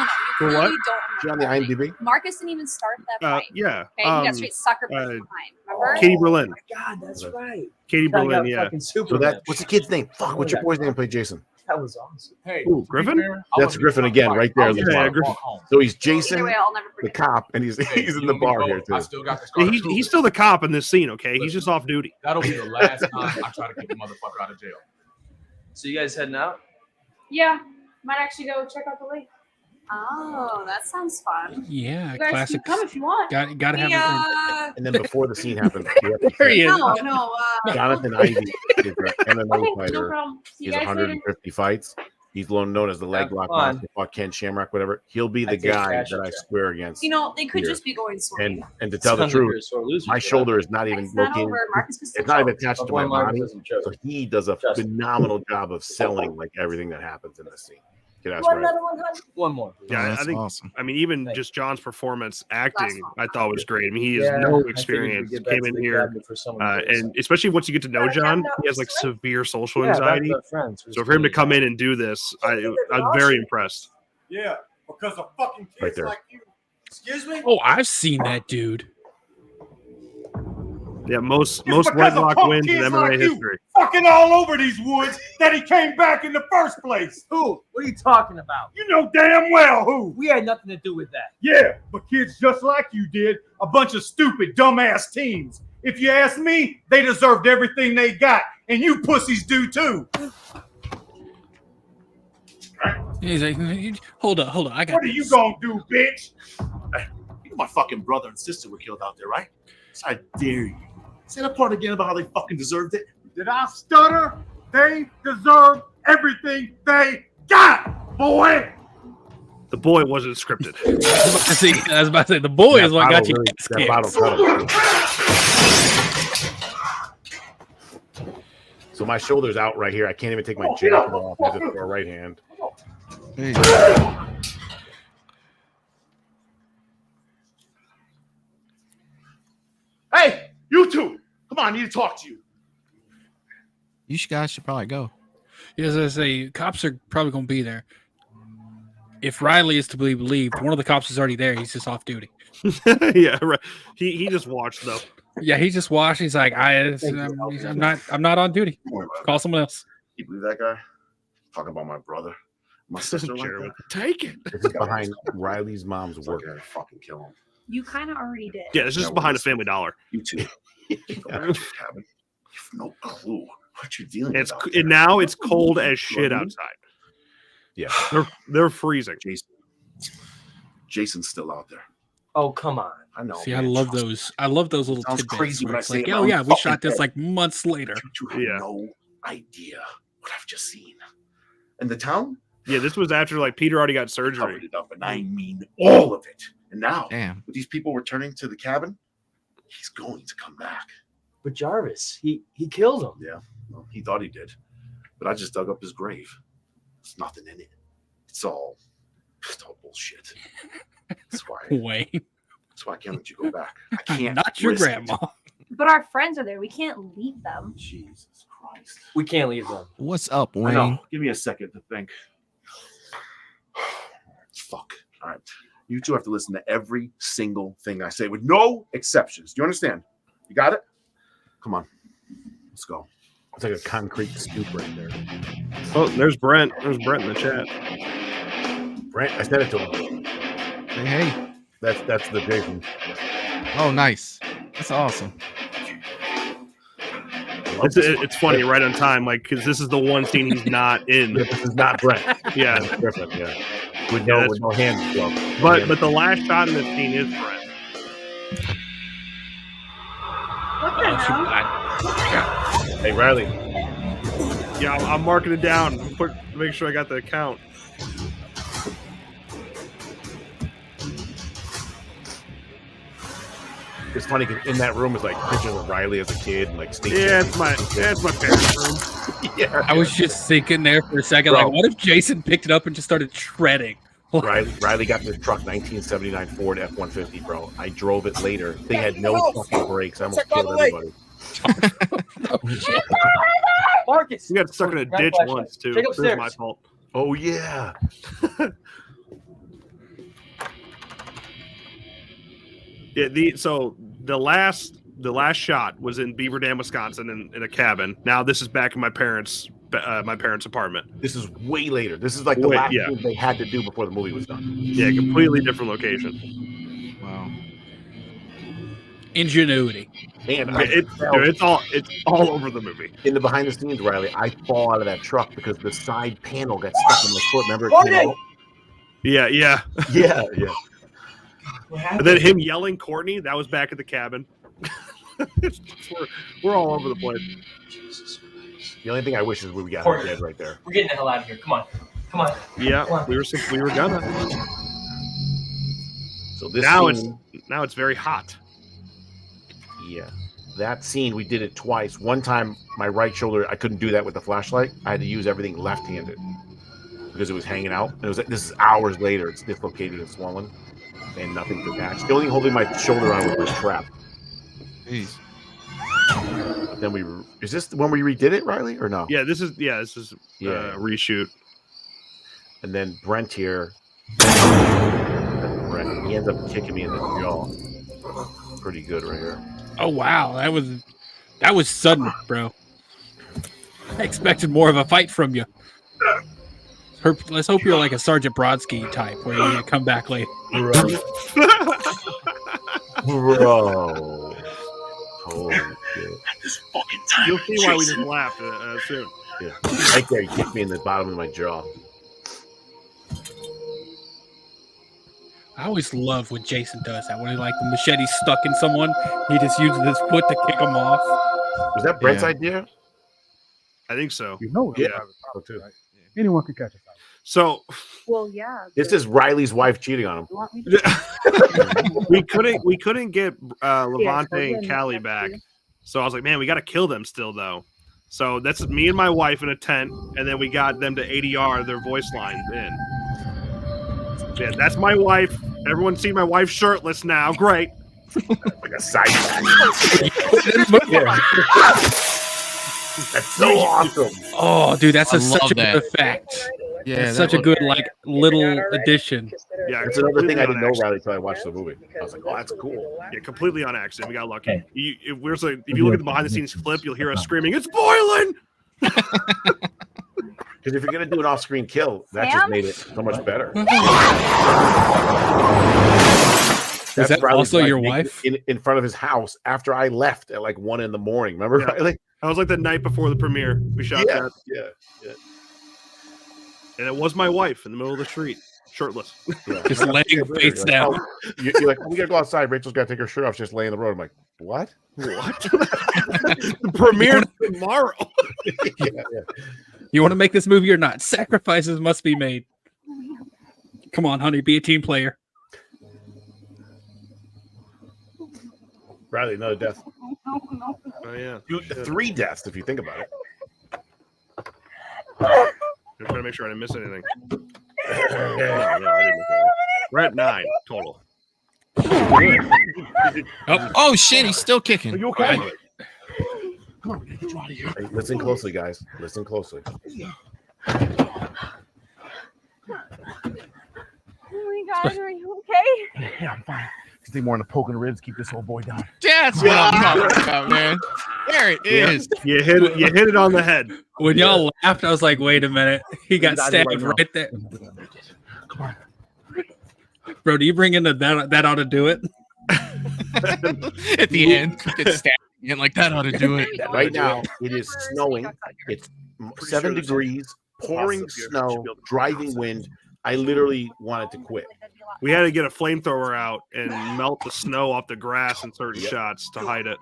you For really what? don't She on the IMDb? Marcus didn't even start that fight. Yeah. Okay, he got straight sucker punched behind. Remember? Katie Berlin. God, that's right. Katie Guy got Berlin, yeah. fucking So Superman. what's the kid's name? Fuck, what's your boy's name? Play Jason. That was awesome. Hey, Ooh, Griffin? That's Griffin again, right there. Yeah, Griffin. So he's Jason, Either way, I'll never the forget. cop, and he's in the bar here too. I still got the He's still the cop in this scene, okay? He's just off duty. That'll be the last time I try to get the motherfucker out of jail. So you guys heading out? Yeah, might actually go check out the lake. Oh, that sounds fun. Yeah, You guys classic. can come if you want. Gotta have it. And then before the scene happens, There he is. No. Jonathan Ivey is an MMA Okay, no fighter. problem. See He you has guys later. 150 fights. He's known as the leg Have lock fun. master. Fought Ken Shamrock, whatever. He'll be I the take guy cash that I check. swear against. You know, they could here. just be going swimming. And to tell the Sounds like you're truth, a sore loser my for shoulder is not even It's not looking. over. Marcus can still It's not even choke. attached to Avoid my Marcus body. doesn't choke. So he does a Trust me. phenomenal job of selling like everything that happens in this scene. Get us One right. another 100. One more. Yeah, that's I think. awesome. I mean, even just John's performance, acting, I thought was great. I mean, he has Yeah, no I figured experience. we'd get back Came to in the here, cabinet for someone to and especially once you get to know John, he has like severe social Yeah, back anxiety. to our friends. So for him to come in and do this, I'm very impressed. Yeah, because of fucking Right kids there. like you. Excuse me? Oh, I've seen that dude. Yeah, most It's because leg of lock punk wins in kids MMA like you history. fucking all over these woods that he came back in the first place. Who? What are you talking about? You know damn well who. We had nothing to do with that. Yeah, but kids just like you did, a bunch of stupid, dumbass teens. If you ask me, they deserved everything they got, and you pussies do too. He's like, hold on. I got What are you gonna do, bitch? My fucking brother and sister were killed out there, right? So I dare you. Say that part again about how they fucking deserved it. Did I stutter? They deserve everything they got, boy. The boy wasn't scripted. I was about to say the boy is what got you. So my shoulder's out right here. I can't even take my jacket off. I just throw a right hand. Hey, you two. Come on, I need to talk to you. You guys should probably go. Yeah, as I say, cops are probably going to be there. If Riley is to be believed, one of the cops is already there. He's just off duty. Yeah, right. He just watched though. Yeah, he just watched. He's like, I'm not on duty. Call someone else. You believe that guy? Talking about my brother, my sister. Like that? Take it. This is behind Riley's mom's work. I fucking kill him. You kind of already did. Yeah, it's just behind a Family Dollar. You two. You have no clue what you're dealing with. Now it's cold as shit outside. Yeah, they're freezing. Jason's still out there. Oh, come on. I know. See, I love those. I love those little Sounds tidbits. crazy when I It's say like, it, oh but yeah, I'm we shot fucking this dead. like months later. You have no idea what I've just seen. In the town? Yeah, this was after like Peter already got surgery. Covered it up, and I mean all of it. And now, Damn. with these people returning to the cabin, he's going to come back. But Jarvis, he killed him. Yeah, well, he thought he did. But I just dug up his grave. There's nothing in it. It's all bullshit. That's why. Wait. That's why I can't let you go back. I can't. Not your risk it. grandma. But our friends are there. We can't leave them. Jesus Christ. We can't leave them. What's up, I Wayne? know. Give me a second to think. Fuck. All right. You two have to listen to every single thing I say with no exceptions. Do you understand? You got it? Come on. Let's go. It's like a concrete scoop right there. Oh, there's Brent. There's Brent in the chat. Brent, I said it to him. Hey. That's the Jason. Oh, nice. That's awesome. It's funny, right on time, like because this is the one scene he's not in. This is not Brent. Yeah, Griffin. Yeah, with no hands. But the last shot in this scene is Brent. What the hell? Hey, Riley. Yeah, I'm marking it down. Make sure I got the count. It's funny because in that room is like pictures of Riley as a kid, and like Steve. Yeah, it's my parents' room. Yeah, I was just thinking there for a second, Bro. like, what if Jason picked it up and just started shredding? Riley got this truck, 1979 Ford F-150, bro. I drove it later. They had no fucking brakes. I almost killed everybody. Marcus, We got stuck in a grab ditch flashlight. once too. Take This is upstairs. my fault. Oh yeah. Yeah, the last shot was in Beaver Dam, Wisconsin, in a cabin. Now this is back in my parents' apartment. This is way later. This is like the last thing they had to do before the movie was done. Yeah, completely different location. Wow. Ingenuity. Man, it's all over the movie. In the behind the scenes, Riley, I fall out of that truck because the side panel got stuck in my foot. Remember it came out? Yeah. Yeah. And then him yelling Courtney, that was back at the cabin. we're all over the place. The only thing I wish is we got her dead right there. We're getting the hell out of here. Come on. Yeah, Come on. we were gonna. So this now scene, it's very hot. Yeah. That scene, we did it twice. One time, my right shoulder, I couldn't do that with the flashlight. I had to use everything left-handed because it was hanging out. And it was like, this is hours later. It's dislocated and swollen, and nothing's attached. The only thing holding my shoulder on was my strap. Jeez. But then is this when we redid it, Riley, or no? Yeah, this is reshoot. And then Brent here. Brent, he ends up kicking me in the jaw. Pretty good right here. Oh wow, that was sudden, bro. I expected more of a fight from you. Let's hope you're like a Sergeant Brodsky type, where you're gonna come back late. Bro. Holy shit. This fucking time. You'll see why we just laughed soon. Yeah. Right there, he kicked me in the bottom of my jaw. I always love when Jason does that. When he like the machete's stuck in someone, he just uses his foot to kick them off. Was that Brent's idea? I think so. You know, Yeah. Anyone can catch a fight. So Well, yeah. This is Riley's wife cheating on him. You want me to? we couldn't get Levante and Yeah, Callie back. So I was like, man, we got to kill them still though. So that's me and my wife in a tent, and then we got them to ADR their voice line in. Yeah, that's my wife. Everyone see my wife shirtless now. Great. Like a side That's so awesome. Oh, dude, that's I such love a that. good effect. Yeah, It's that such a was- good like little addition. Yeah, That's another thing I completely didn't know, on Riley, until I watched the movie. I was like, oh, that's cool. Yeah, completely on accident. We got lucky. If you look at the behind the scenes clip, you'll hear us screaming, "It's boiling!" Because if you're going to do an off-screen kill, that just Sam? made it so much better. Is that Riley's also your naked wife? in front of his house after I left at like 1 a.m. Remember, Yeah. Riley? I was like the night before the premiere. We shot Yeah, that, yeah. and it was my wife in the middle of the street, shirtless. Just laying face down. You're like, we got to go outside. Rachel's got to take her shirt off. She's just laying in the road. I'm like, what? What? The premiere tomorrow. Yeah. You want to make this movie or not? Sacrifices must be made. Come on, honey, be a team player. Riley, another death. Oh yeah. 3 deaths if you think about it. I'm trying to make sure I didn't miss anything. No, I didn't miss anything. We're at 9 total. Oh shit, he's still kicking. Are you okay? Come on, we gotta get you out of here. Hey, listen closely, guys. Listen closely. Oh my God, are you okay? Yeah, I'm fine. Just need more in the poking ribs. Keep this old boy down. That's what I'm talking about, man. There it is. You hit it on the head. When y'all laughed, I was like, wait a minute. He got Get out of here stabbed right right there. Come on. Bro, do you bring in that ought to do it? At the end, get stabbed again, like that ought to do it. Right now, it is snowing. It's 7 degrees, pouring snow, driving wind. I literally wanted to quit. We had to get a flamethrower out and melt the snow off the grass in certain shots to hide it.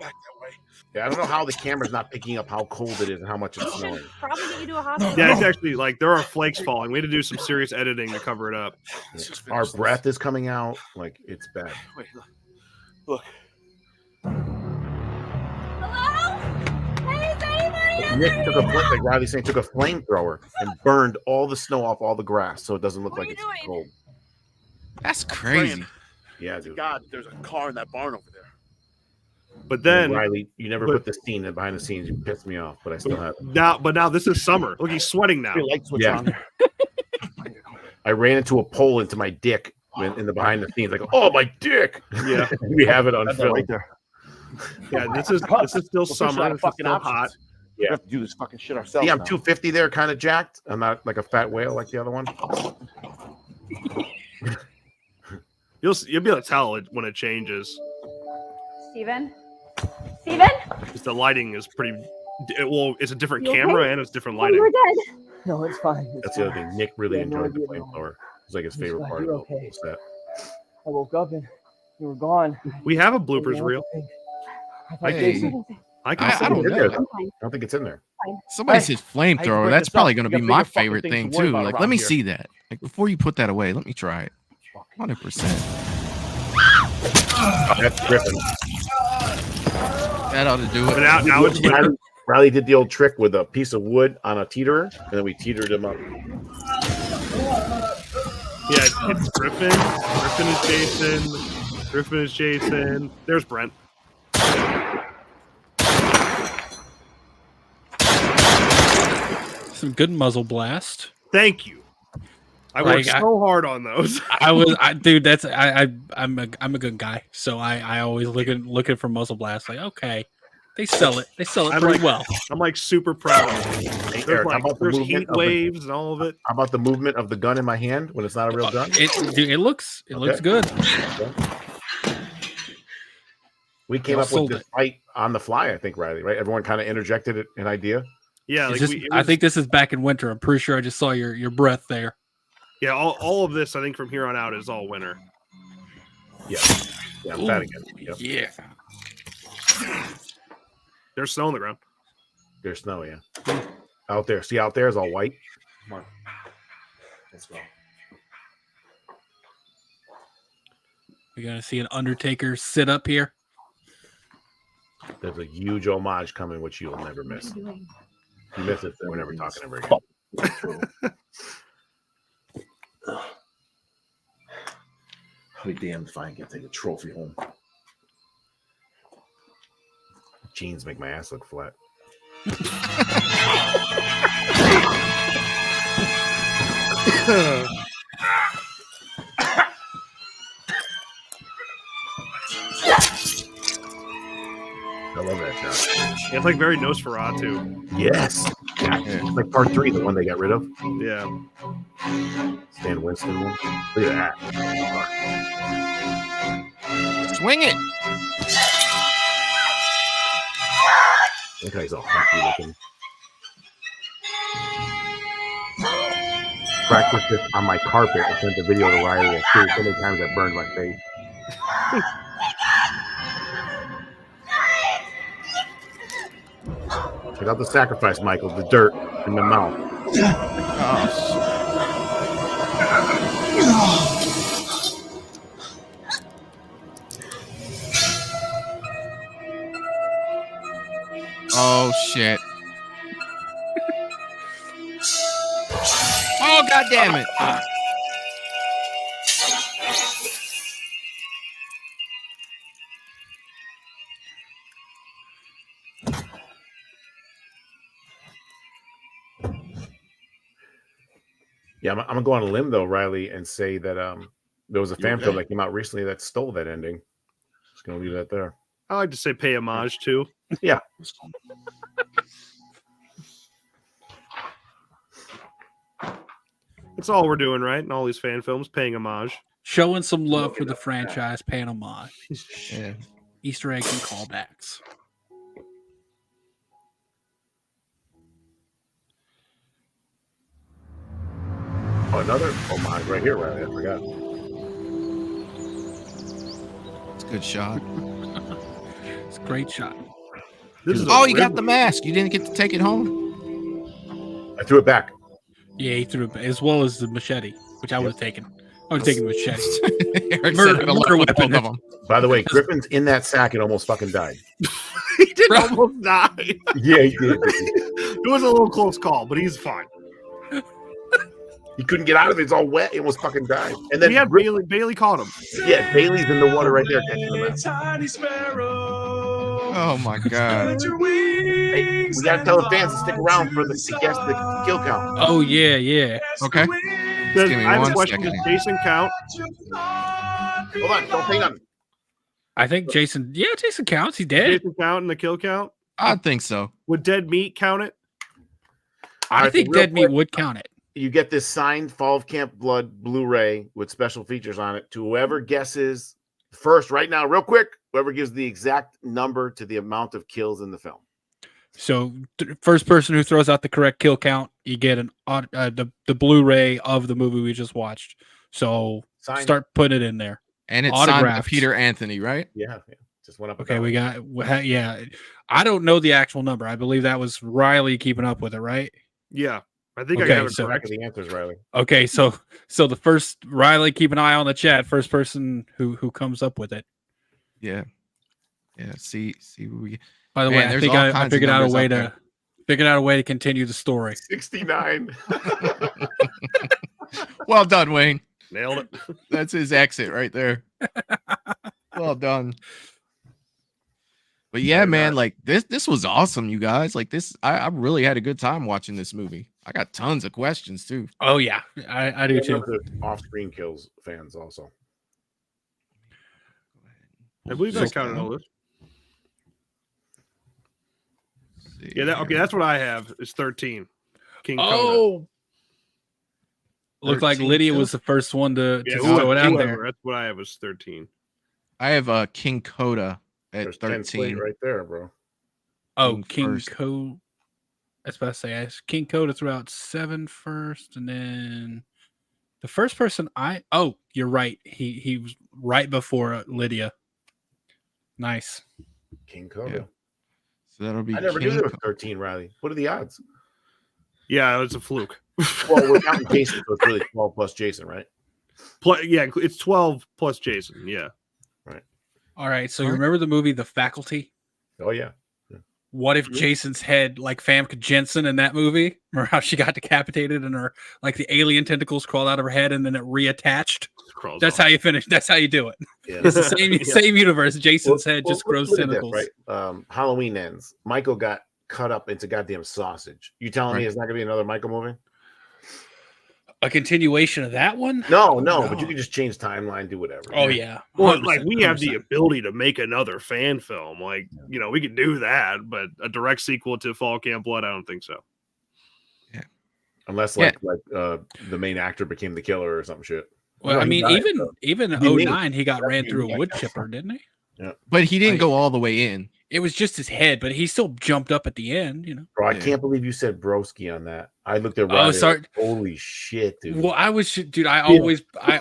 Yeah, I don't know how the camera's not picking up how cold it is and how much it's snowing. Probably get you to a hospital. Yeah, it's actually like there are flakes falling. We had to do some serious editing to cover it up. Our breath is coming out. Like, it's bad. Hello? Hey, is anybody in Nick there? took like Riley's saying, took a flamethrower and burned all the snow off all the grass so it doesn't look like it's cold. That's crazy. Yeah, dude. God, there's a car in that barn over there. But then Riley, you never put the scene in behind the scenes. You pissed me off, but I still have. now this is summer. Look, he's sweating now. Light switch Yeah. on there. I ran into a pole into my dick in the behind the scenes. Like, oh, my dick. Yeah, we have it on That's film. right there. Yeah, this is still summer. This is still hot. We have to do this fucking shit ourselves. Yeah, I'm now. 250 there, kind of jacked. I'm not like a fat whale like the other one. You'll be able to tell it when it changes. Steven? Steven? Because the lighting is pretty. It's a different You okay? camera and it's different Oh, you lighting. were dead. No, it's fine. That's the other thing. Nick really Yeah, no enjoyed the idea, no. flamethrower. It's like his I'm favorite glad part of you're the okay. whole set. I woke up and you were gone. We have a bloopers reel. Hey. I I I don't don't, know. I don't think it's in there. Somebody Hey, said how you flamethrower. break That's this probably up? going to You be got my bigger fucking favorite things thing to worry too. about Like, around let me here. see that. Like, before you put that away, let me try it. 100%. Oh, that's Griffin. That ought to do it. But now it's Riley did the old trick with a piece of wood on a teeterer, and then we teetered him up. Yeah, it's Griffin. Griffin is Jason. Griffin is Jason. There's Brent. Some good muzzle blast. Thank you. I worked Like, so hard on those. Dude. I'm a good guy, so I always looking for muzzle blast. Like, okay, they sell it. They sell it pretty well. I'm like super proud of it. Hey, There's, Eric, how like, about the there's movement heat of the- waves and all of it. How about the movement of the gun in my hand when it's not a real gun? It looks good. We came Y'all up with sold this it. fight on the fly, I think, Riley, right? Everyone kind of interjected an idea. Yeah, It's like just- I think this is back in winter. I'm pretty sure I just saw your breath there. Yeah, all of this I think from here on out is all winter. Yeah, I'm fat again. Yep. Yeah. There's snow on the ground. There's snow, yeah. Out there. See, out there is all white. Come on. Let's go. We're gonna see an Undertaker sit up here. There's a huge homage coming, which you'll never miss. You miss it, we're never talking ever again. I'll be damned if I can take a trophy home. Jeans make my ass look flat. I love that shot. Yeah, it's like very Nosferatu. Yes. It's like part 3, the one they got rid of. Yeah. Stan Winston one. Look at that. Swing it. That guy's all happy looking. Practiced this on my carpet. I sent the video to Riley. I see so many times I burned my face. Check out the sacrifice, Michael. The dirt in the mouth. Oh shit. Oh god damn it. Yeah, I'm gonna go on a limb though, Riley, and say that there was a fan film that came out recently that stole that ending. Just gonna leave that there. I like to say pay homage too. Yeah. That's all we're doing, right? In all these fan films, paying homage. Showing some love for the franchise, paying homage. Yeah. Easter eggs and callbacks. Oh, another homage right here, Riley. I forgot. It's a good shot. It's a great shot. Oh, you got the mask. You didn't get to take it home? I threw it back. Yeah, he threw it back, as well as the machete, which I would have taken. I would have taken the machete. Eric said it Murder with weapon. both of them. By the way, Griffin's in that sack and almost fucking died. He did almost die. Yeah, he did. It was a little close call, but he's fine. He couldn't get out of it. It's all wet. He almost fucking died. And then we had Bailey caught him. Yeah, Bailey's in the water right there. Tiny sparrow. Oh my god. Hey, we gotta tell the fans to stick around for to guess the kill count. Oh yeah, yeah. Okay. Does, give me I have one a question. second Does here. Jason count? Hold on, don't say nothing. I think Jason counts. He did. Jason count in the kill count? I think so. Would Dead Meat count it? I think Dead Meat would count it. You get this signed Fall of Camp Blood Blu-ray with special features on it to whoever guesses first right now, real quick, whoever gives the exact number to the amount of kills in the film. So first person who throws out the correct kill count, you get the Blu-ray of the movie we just watched. So start putting it in there. And it's signed by Peter Anthony, right? Yeah. Just went up. Okay, we got I don't know the actual number. I believe that was Riley keeping up with it, right? Yeah. I think Okay, I have it so- correct. The answers, Riley. Okay, so the first Riley, keep an eye on the chat. First person who comes up with it. Yeah. Yeah. See what we. By the Man, way, I there's think all I kinds of figured out a numbers way to continue the story. 69. Well done, Wayne. Nailed it. That's his exit right there. Well done. But yeah, man, like this was awesome, you guys. Like this, I really had a good time watching this movie. I got tons of questions too. Oh yeah, I do too. Off-screen kills fans also. I believe I counted all this. Yeah, okay, that's what I have. Is 13. King Coda. Oh, looked like Lydia was the first one to throw it out there. That's what I have is 13. I have King Coda at There's 10 slate 13. right there, bro. Oh, King Coda. I was about to say, King Coda threw out 7 first, and then The first person you're right. He was right before Lydia. Nice. King Cobra. Yeah. So that'll be. I never knew King there was 13, Riley. What are the odds? Yeah, it's a fluke. Well, we're counting Jason, so it's really 12 plus Jason, right? Yeah, it's 12 plus Jason. Yeah. Right. All right. So you remember the movie The Faculty? Oh yeah. What if Jason's head, like Famke Jensen in that movie? Remember how she got decapitated and her, like the alien tentacles crawled out of her head and then it reattached? That's how you finish. That's how you do it. Yeah. It's the same universe. Jason's head just grows look at this, tentacles. right? Halloween ends. Michael got cut up into goddamn sausage. You telling me it's not gonna be another Michael movie? A continuation of that one? No, but you can just change timeline, do whatever. Oh yeah. Well, like we have the ability to make another fan film. Like, we could do that, but a direct sequel to Fall Camp Blood, I don't think so. Unless like the main actor became the killer or some shit. Well, I mean, even Be me. 09, he got That'd ran be through me, a I wood guess. chipper, didn't he? Yeah. But he didn't go all the way in. It was just his head, but he still jumped up at the end, Bro, I can't believe you said broski on that. I looked at Oh, Riley. sorry. Holy shit, dude. Well, I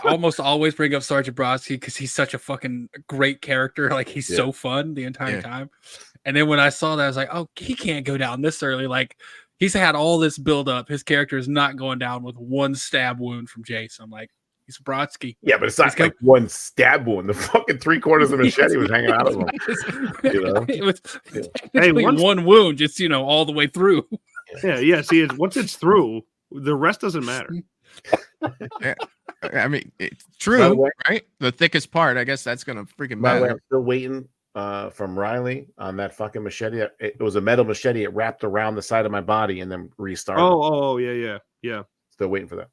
almost always bring up Sergeant Brodsky because he's such a fucking great character. Like he's so fun the entire time. And then when I saw that, I was like, oh, he can't go down this early. Like he's had all this build up. His character is not going down with one stab wound from Jason. I'm like, he's Brodsky. Yeah, but it's not like one stab wound. The fucking 3/4 of the machete was hanging out of him. It was one wound, just all the way through. Yeah. See, once it's through, the rest doesn't matter. Yeah. I mean, it's true, right? The thickest part, I guess that's gonna freaking By the way, matter. I'm still waiting from Riley on that fucking machete. It was a metal machete. It wrapped around the side of my body and then restarted. Oh, yeah. Still waiting for that.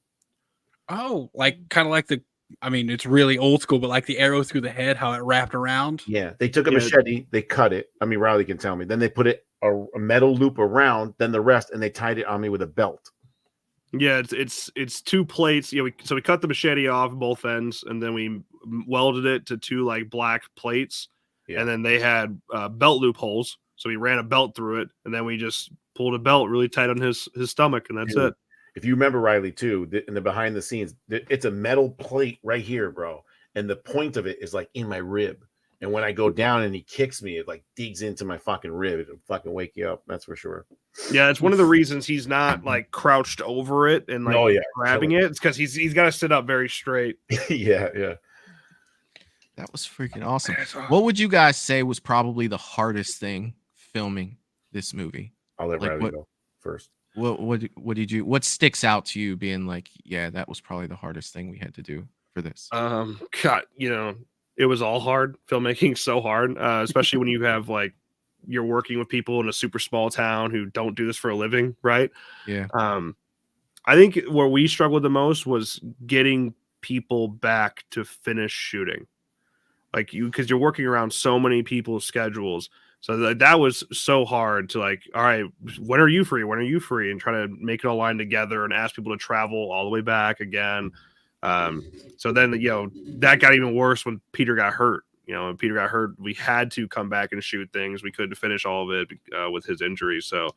Oh, kind of like it's really old school, but like the arrow through the head, how it wrapped around. Yeah, they took a machete, they cut it. I mean, Riley can tell me. Then they put it a metal loop around, then the rest, and they tied it on me with a belt. Yeah, it's two plates. Yeah, so we cut the machete off both ends, and then we welded it to two like black plates, and then they had belt loopholes. So we ran a belt through it, and then we just pulled a belt really tight on his stomach, and that's it. If you remember Riley too, in the behind the scenes, it's a metal plate right here, bro, and the point of it is like in my rib. And when I go down and he kicks me, it like digs into my fucking rib. It'll fucking wake you up. That's for sure. Yeah, it's one of the reasons he's not like crouched over it and like grabbing it. It's because he's got to sit up very straight. yeah. That was freaking awesome. What would you guys say was probably the hardest thing filming this movie? I'll let Riley go first. What sticks out to you being like, yeah, that was probably the hardest thing we had to do for this? God, it was all hard. Filmmaking so hard, especially when you have like you're working with people in a super small town who don't do this for a living, right? Yeah. I think where we struggled the most was getting people back to finish shooting, because you're working around so many people's schedules. So that was so hard to like, all right, when are you free? When are you free? And try to make it all line together and ask people to travel all the way back again. So then, that got even worse when Peter got hurt. When Peter got hurt, we had to come back and shoot things. We couldn't finish all of it with his injury. So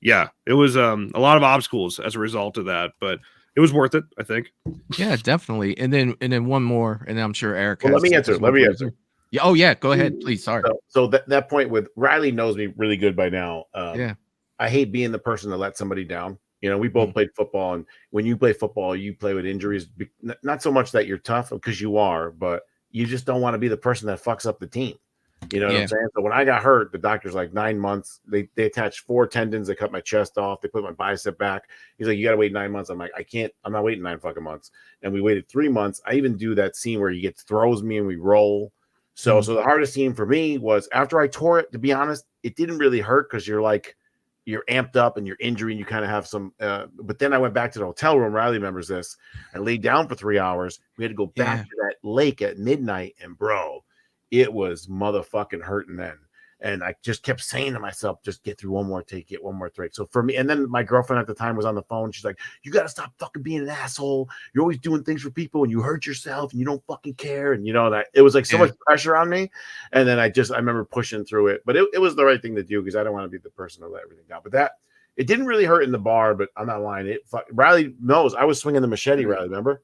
yeah, it was a lot of obstacles as a result of that, but it was worth it, I think. Yeah, definitely. And then one more, and I'm sure Eric. Let me answer. Yeah. Oh yeah. Go ahead, please. Sorry. So that point with Riley knows me really good by now. Yeah. I hate being the person to let somebody down. We both played football, and when you play football, you play with injuries. Not so much that you're tough, because you are, but you just don't want to be the person that fucks up the team. You know what I'm saying? So when I got hurt, the doctor's like 9 months. They attached 4 tendons. They cut my chest off. They put my bicep back. He's like, you got to wait 9 months. I'm like, I can't. I'm not waiting 9 fucking months. And we waited 3 months. I even do that scene where he throws me and we roll. So the hardest scene for me was after I tore it. To be honest, it didn't really hurt because you're amped up and you're injured and you kind of have some. But then I went back to the hotel room. Riley remembers this. I laid down for 3 hours. We had to go back to that lake at midnight, and bro, it was motherfucking hurting then. And I just kept saying to myself, just get through one more take, get one more take. So for me, and then my girlfriend at the time was on the phone. She's like, you got to stop fucking being an asshole. You're always doing things for people and you hurt yourself and you don't fucking care. And that it was like so much pressure on me. And then I remember pushing through it, but it was the right thing to do because I don't want to be the person to let everything down. But It didn't really hurt in the bar, but I'm not lying. Riley knows I was swinging the machete. Riley, remember?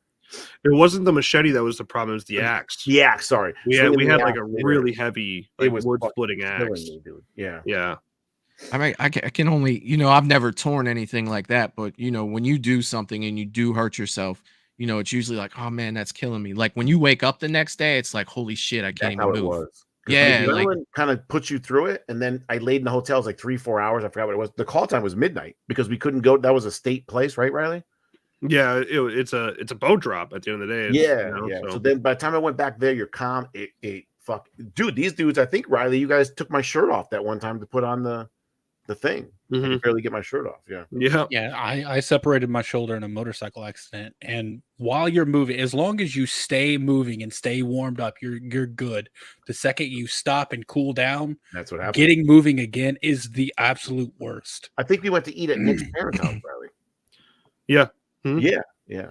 It wasn't the machete that was the problem. It was the axe. The axe. Sorry, we had like a really heavy, like wood splitting axe. Me, dude. Yeah, yeah. I mean, I can only, I've never torn anything like that, but when you do something and you do hurt yourself, it's usually like, oh man, that's killing me. Like when you wake up the next day, it's like, holy shit, I can't even move. Yeah, like kind of puts you through it. And then I laid in the hotel. It was like 3-4 hours. I forgot what it was. The call time was midnight because we couldn't go. That was a state place, right, Riley? Yeah, it's a boat drop at the end of the day. Yeah. So then by the time I went back there, you're calm. Dude, these dudes, I think, Riley, you guys took my shirt off that one time to put on the thing. I could barely get my shirt off. Yeah. I separated my shoulder in a motorcycle accident, and while you're moving, as long as you stay moving and stay warmed up, you're good. The second you stop and cool down, that's what happens. Getting moving again is the absolute worst. I think we went to eat at Nick's parents' house, Riley. Yeah. Yeah.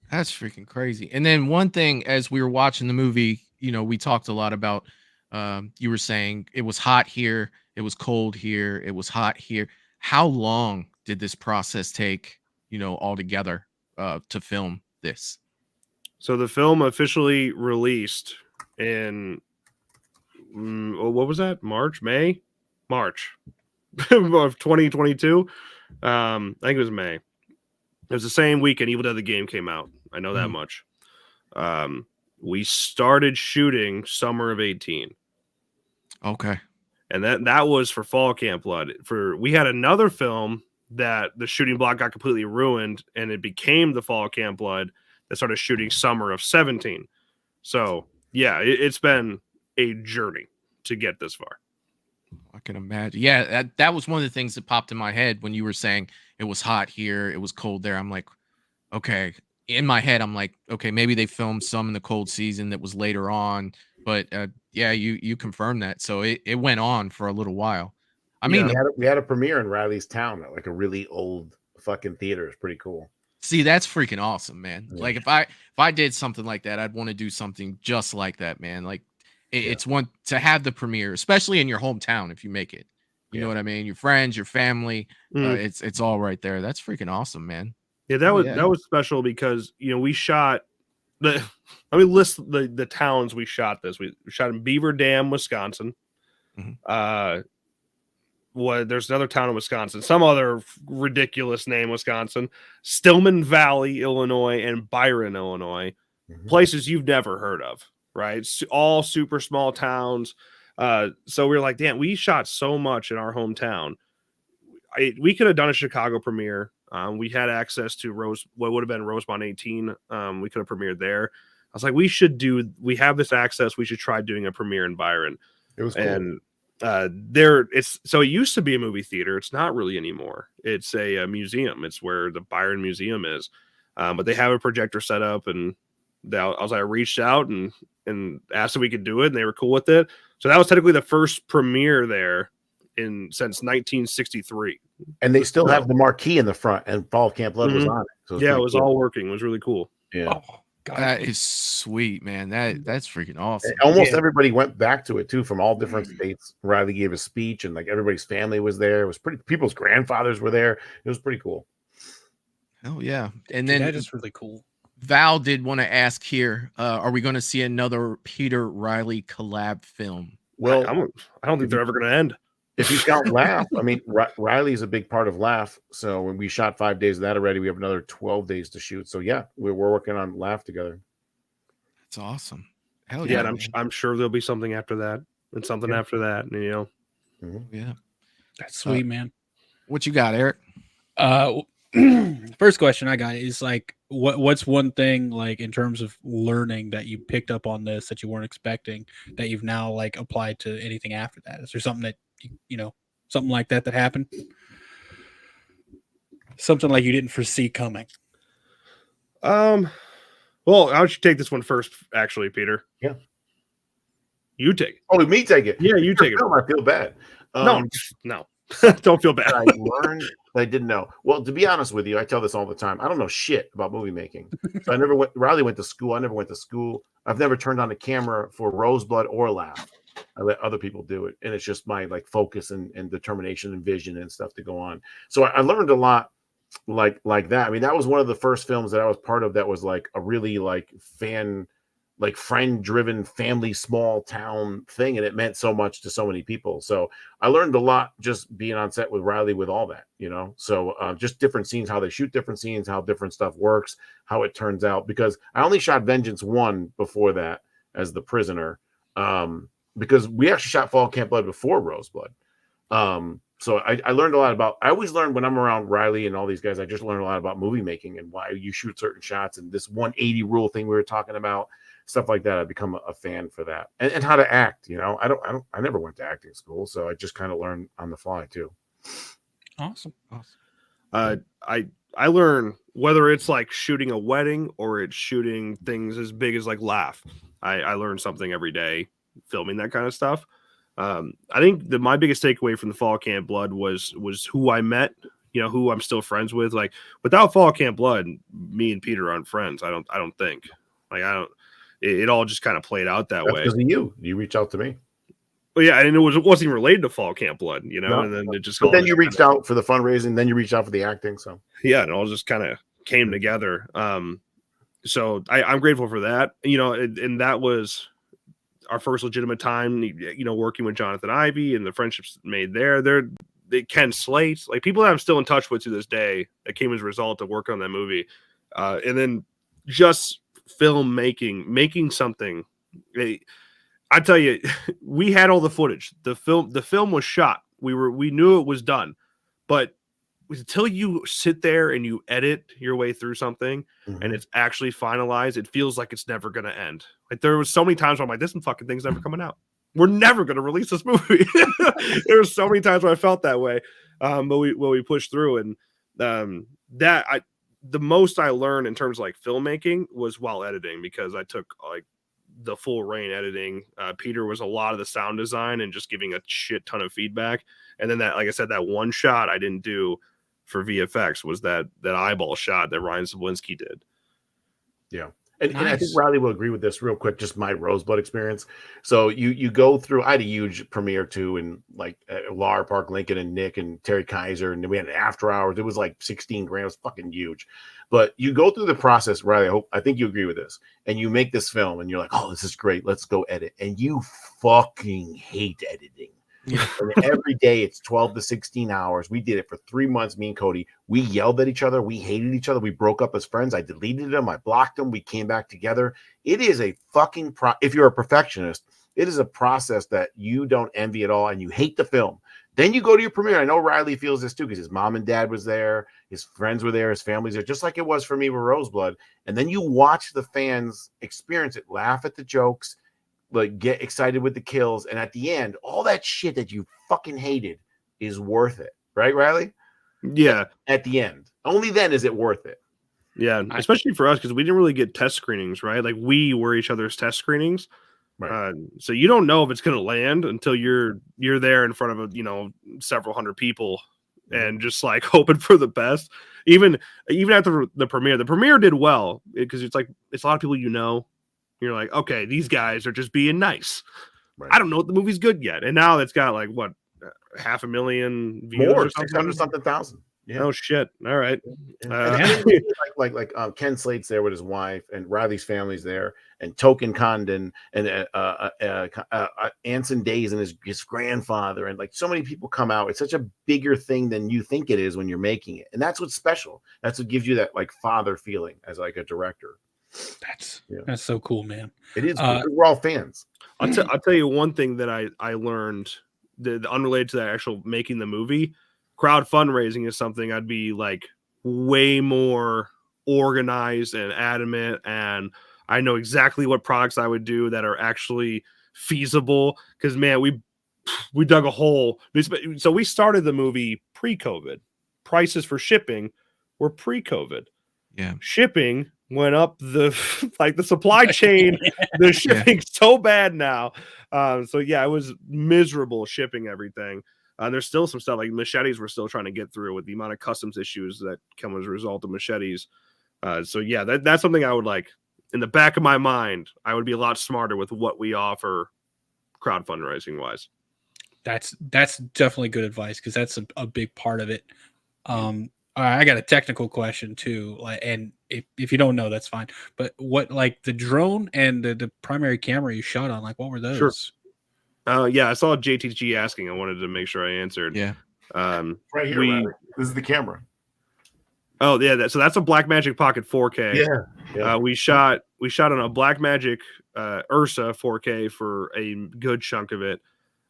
That's freaking crazy. And then one thing, as we were watching the movie, we talked a lot about. You were saying it was hot here, it was cold here, it was hot here. How long did this process take? Altogether, to film this. So the film officially released in what was that? March of 2022. I think it was May. It was the same weekend Evil Dead the game came out. I know that much. We started shooting summer of 18. Okay. And that was for Fall Camp Blood. We had another film that the shooting block got completely ruined, and it became the Fall Camp Blood that started shooting summer of 17. So yeah, it's been a journey to get this far. I can imagine. Yeah, that was one of the things that popped in my head when you were saying it was hot here, it was cold there. I'm like, okay. In my head, I'm like, okay, maybe they filmed some in the cold season that was later on. But yeah, you confirmed that. So it went on for a little while. I mean, we had a premiere in Riley's town at like a really old fucking theater. It's pretty cool. See, that's freaking awesome, man. Yeah. Like if I did something like that, I'd want to do something just like that, man. Like it's one to have the premiere, especially in your hometown. If you make it, you know what I mean. Your friends, your family, it's all right there. That's freaking awesome, man. Yeah, that was special because we shot let me list the towns we shot this. We shot in Beaver Dam, Wisconsin. There's another town in Wisconsin, some other ridiculous name, Wisconsin, Stillman Valley, Illinois, and Byron, Illinois, places you've never heard of, right? All super small towns. So we were like, damn, we shot so much in our hometown. We could have done a Chicago premiere. We had access to what would have been Rosemont 18. We could have premiered there. I was like, we have this access. We should try doing a premiere in Byron. It was cool. And it used to be a movie theater. It's not really anymore. It's a museum. It's where the Byron Museum is. But they have a projector set up, and I reached out and asked if we could do it, and they were cool with it. So that was technically the first premiere there since 1963. And they still have the marquee in the front, and Fall Camp Blood was on it. So it was all working. It was really cool. Yeah. Oh, that is sweet, man. That's freaking awesome. Almost everybody went back to it too, from all different states. Riley gave a speech, and like everybody's family was there. It was people's grandfathers were there. It was pretty cool. Oh yeah. And then that is really cool. Val did want to ask here, are we going to see another Peter Riley collab film? Well, I don't think they're ever going to end. If you count Laugh, I mean, Riley's a big part of Laugh. So when we shot 5 days of that already, we have another 12 days to shoot. So yeah, we're working on Laugh together. That's awesome. Hell yeah. Yeah, And I'm sure there'll be something after that and something after that. Yeah. That's sweet, man. What you got, Eric? First question I got is like, what's one thing like in terms of learning that you picked up on this that you weren't expecting that you've now like applied to anything after that? Is there something that something like that happened? Something like you didn't foresee coming? Well, how would you take this one first, actually, Peter? Yeah. You take it. Oh, me take it. Yeah, you take it. I feel bad. No. Don't feel bad. I learned I didn't know. Well, to be honest with you, I tell this all the time. I don't know shit about movie making. So Riley went to school. I never went to school. I've never turned on the camera for Roseblood or Laugh. I let other people do it, and it's just my like focus and determination and vision and stuff to go on. So I learned a lot like that. I mean, that was one of the first films that I was part of that was like a really like friend driven family small town thing, and it meant so much to so many people. So I learned a lot just being on set with Riley with all that, you know. So just different scenes, how they shoot different scenes, how different stuff works, how it turns out, because I only shot Vengeance 1 before that as the prisoner, because we actually shot Fall Camp Blood before Roseblood. So I learned a lot about, I always learn when I'm around Riley and all these guys, I just learn a lot about movie making and why you shoot certain shots and this 180 rule thing we were talking about, stuff like that. I become a fan for that, and how to act, you know. I never went to acting school, so I just kind of learned on the fly too. Awesome. I learn whether it's like shooting a wedding or it's shooting things as big as like Laugh. I learn something every day filming that kind of stuff. I think that my biggest takeaway from the Fall Camp Blood was who I met, you know, who I'm still friends with. Like without Fall Camp Blood, me and Peter aren't friends. I don't think. Like it all just kind of played out that way. Because of you reached out to me. Well, yeah, and it wasn't even related to Fall Camp Blood, you know. No. And then it just. But then you reached out for the fundraising, then you reached out for the acting. So yeah, it all just kind of came together. So I'm grateful for that. You know, and that was our first legitimate time, you know, working with Jonathan Ivey and the friendships made there. Ken Slate, like people that I'm still in touch with to this day that came as a result of working on that movie. And then just making something. I tell you, we had all the footage. The film was shot. We knew it was done, but until you sit there and you edit your way through something and it's actually finalized, it feels like it's never going to end. Like there was so many times where I'm like, this fucking thing's never coming out. We're never going to release this movie. There were so many times where I felt that way. But we pushed through, and the most I learned in terms of like filmmaking was while editing, because I took like the full reign editing. Peter was a lot of the sound design and just giving a shit ton of feedback. And then that, like I said, that one shot I didn't do for VFX was that eyeball shot that Ryan Zablinski did. Yeah. And I think Riley will agree with this real quick, just my Rosebud experience. So you go through, I had a huge premiere too, in like Lar Park, Lincoln and Nick and Terry Kaiser, and then we had an after hours. It was like 16 grand. It was fucking huge. But you go through the process, Riley, I think you agree with this, and you make this film and you're like, oh, this is great. Let's go edit. And you fucking hate editing. Yeah. And every day it's 12 to 16 hours. We did it for 3 months, me and Cody. We yelled at each other. We hated each other. We broke up as friends. I deleted them. I blocked them. We came back together. It is a fucking if you're a perfectionist, it is a process that you don't envy at all, and you hate the film. Then you go to your premiere. I know Riley feels this too, because his mom and dad was there, his friends were there, his family's there, just like it was for me with Roseblood. And then you watch the fans experience it, laugh at the jokes, like get excited with the kills, and at the end, all that shit that you fucking hated is worth it, right, Riley? Yeah. At the end, only then is it worth it. Yeah, especially for us, because we didn't really get test screenings, right? Like we were each other's test screenings, right? So you don't know if it's going to land until you're there in front of several hundred people, and just like hoping for the best. Even after the premiere did well, because it's a lot of people you know. You're like, okay, these guys are just being nice. Right. I don't know if the movie's good yet. And now it's got like what, 500,000 views, more, or 600 something thousand. Yeah. Oh shit! All right. Like Ken Slate's there with his wife, and Riley's family's there, and Token Condon, and Anson Days and his grandfather, and like so many people come out. It's such a bigger thing than you think it is when you're making it, and that's what's special. That's what gives you that like father feeling as like a director. That's so cool, man. It is cool. We're all fans. I'll tell you one thing that I learned that unrelated to that actual making the movie. Crowd fundraising is something I'd be like way more organized and adamant, and I know exactly what products I would do that are actually feasible, because man, we dug a hole. So we started the movie pre-COVID. Prices for shipping were pre-COVID. Yeah. Shipping went up the supply chain, the shipping so bad now. So yeah, it was miserable shipping everything. There's still some stuff like machetes we're still trying to get through with the amount of customs issues that come as a result of machetes. So yeah, that's something I would like in the back of my mind. I would be a lot smarter with what we offer crowd fundraising wise. That's definitely good advice because that's a big part of it. I got a technical question too, and if you don't know, that's fine. But what, like the drone and the primary camera you shot on, like what were those? Sure. Yeah, I saw JTG asking. I wanted to make sure I answered. Yeah. Right here, Riley. This is the camera. Oh yeah, so that's a Blackmagic Pocket 4K. Yeah. We shot on a Blackmagic Ursa 4K for a good chunk of it,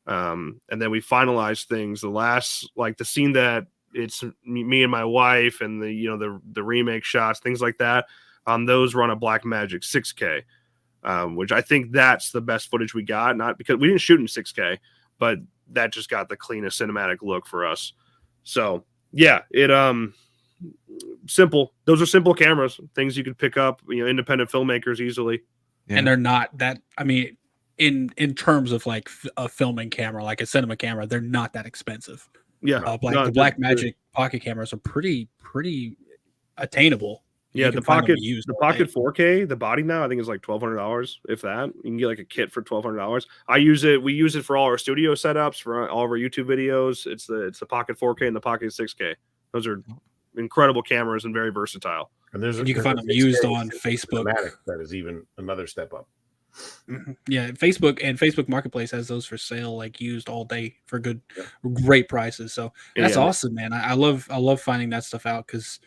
and then we finalized things. The last, like the scene that it's me and my wife, and the remake shots, things like that. Those run a Blackmagic 6K, which I think that's the best footage we got. Not because we didn't shoot in 6K, but that just got the cleanest cinematic look for us. So yeah, simple. Those are simple cameras, things you could pick up, independent filmmakers easily. And they're not that, I mean, in terms of like a filming camera, like a cinema camera, they're not that expensive. Yeah. The Blackmagic Pocket cameras are pretty attainable. Yeah, the Pocket 4K, the body now I think is like $1,200, if that. You can get like a kit for $1,200. We use it for all our studio setups, for all of our YouTube videos. It's the Pocket 4K and the Pocket 6K. Those are incredible cameras and very versatile. And you can find them used on Facebook. That is even another step up. Yeah, Facebook Marketplace has those for sale, like used all day for great prices. So that's awesome, man. I love finding that stuff out because,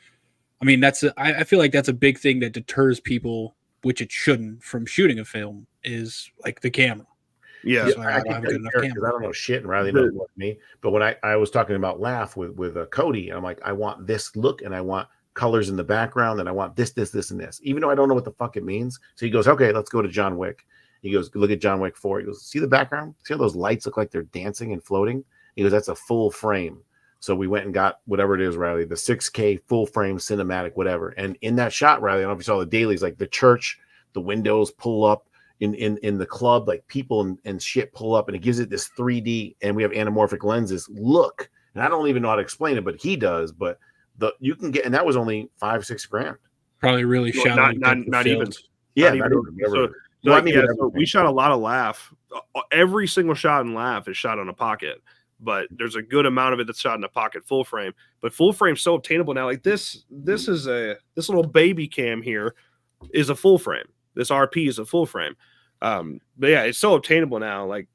I mean, I feel like that's a big thing that deters people, which it shouldn't, from shooting a film, is like the camera. Yeah, I don't know shit, and Riley knows more than me. But when I was talking about Laugh with Cody, I'm like, I want this look, and I want colors in the background, and I want this, and this, even though I don't know what the fuck it means. So he goes, okay, let's go to John Wick. He goes, look at John Wick 4. He goes, see the background? See how those lights look like they're dancing and floating? He goes, that's a full frame. So we went and got whatever it is, Riley, the 6K full frame cinematic, whatever. And in that shot, Riley, I don't know if you saw the dailies, like the church, the windows pull up in the club, like people and shit pull up, and it gives it this 3D, and we have anamorphic lenses. Look, and I don't even know how to explain it, but he does. But you can get, and that was only $5-6 grand. Probably really shallow. Not even. Yeah, So we shot a lot of Laugh. Every single shot in Laugh is shot on a Pocket, but there's a good amount of it that's shot in a Pocket full frame. But full frame's so obtainable now. Like this little baby cam here is a full frame. This RP is a full frame. But yeah, it's so obtainable now. Like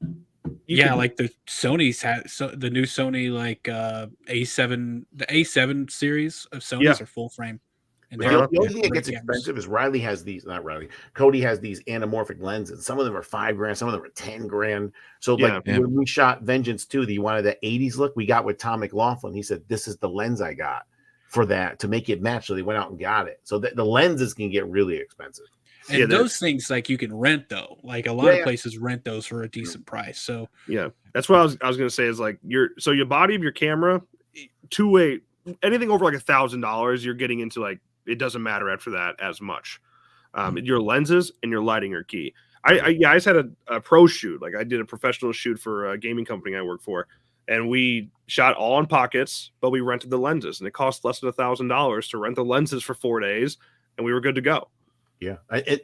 like the Sony's the new Sony like A7, the A7 series of Sony's are full frame. And the only thing that gets expensive is Cody has these anamorphic lenses. Some of them are $5 grand, some of them are 10 grand. So when we shot Vengeance 2, he wanted the 80s look we got with Tom McLaughlin. He said, this is the lens I got for that to make it match. So they went out and got it. So the lenses can get really expensive. And those things like you can rent though. Like a lot of places rent those for a decent price. So that's what I was gonna say is like your body of your camera, anything over like $1,000, you're getting into like, it doesn't matter after that as much. Your lenses and your lighting are key. I just had a pro shoot. Like I did a professional shoot for a gaming company I work for, and we shot all in Pockets, but we rented the lenses, and it cost less than $1,000 to rent the lenses for 4 days, and we were good to go. Yeah,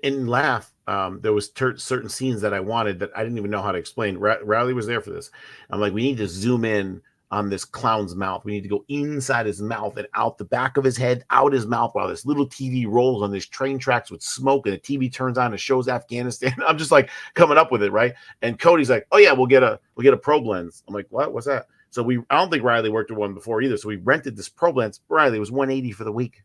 in Laugh, there was certain scenes that I wanted that I didn't even know how to explain. Riley was there for this. I'm like, we need to zoom in on this clown's mouth. We need to go inside his mouth and out the back of his head, out his mouth, while this little TV rolls on these train tracks with smoke, and the TV turns on and shows Afghanistan. I'm just like coming up with it, right? And Cody's like, "Oh yeah, we'll get a probe lens." I'm like, "What? What's that?" So I don't think Riley worked with one before either. So we rented this probe lens. Riley, it was $180 for the week.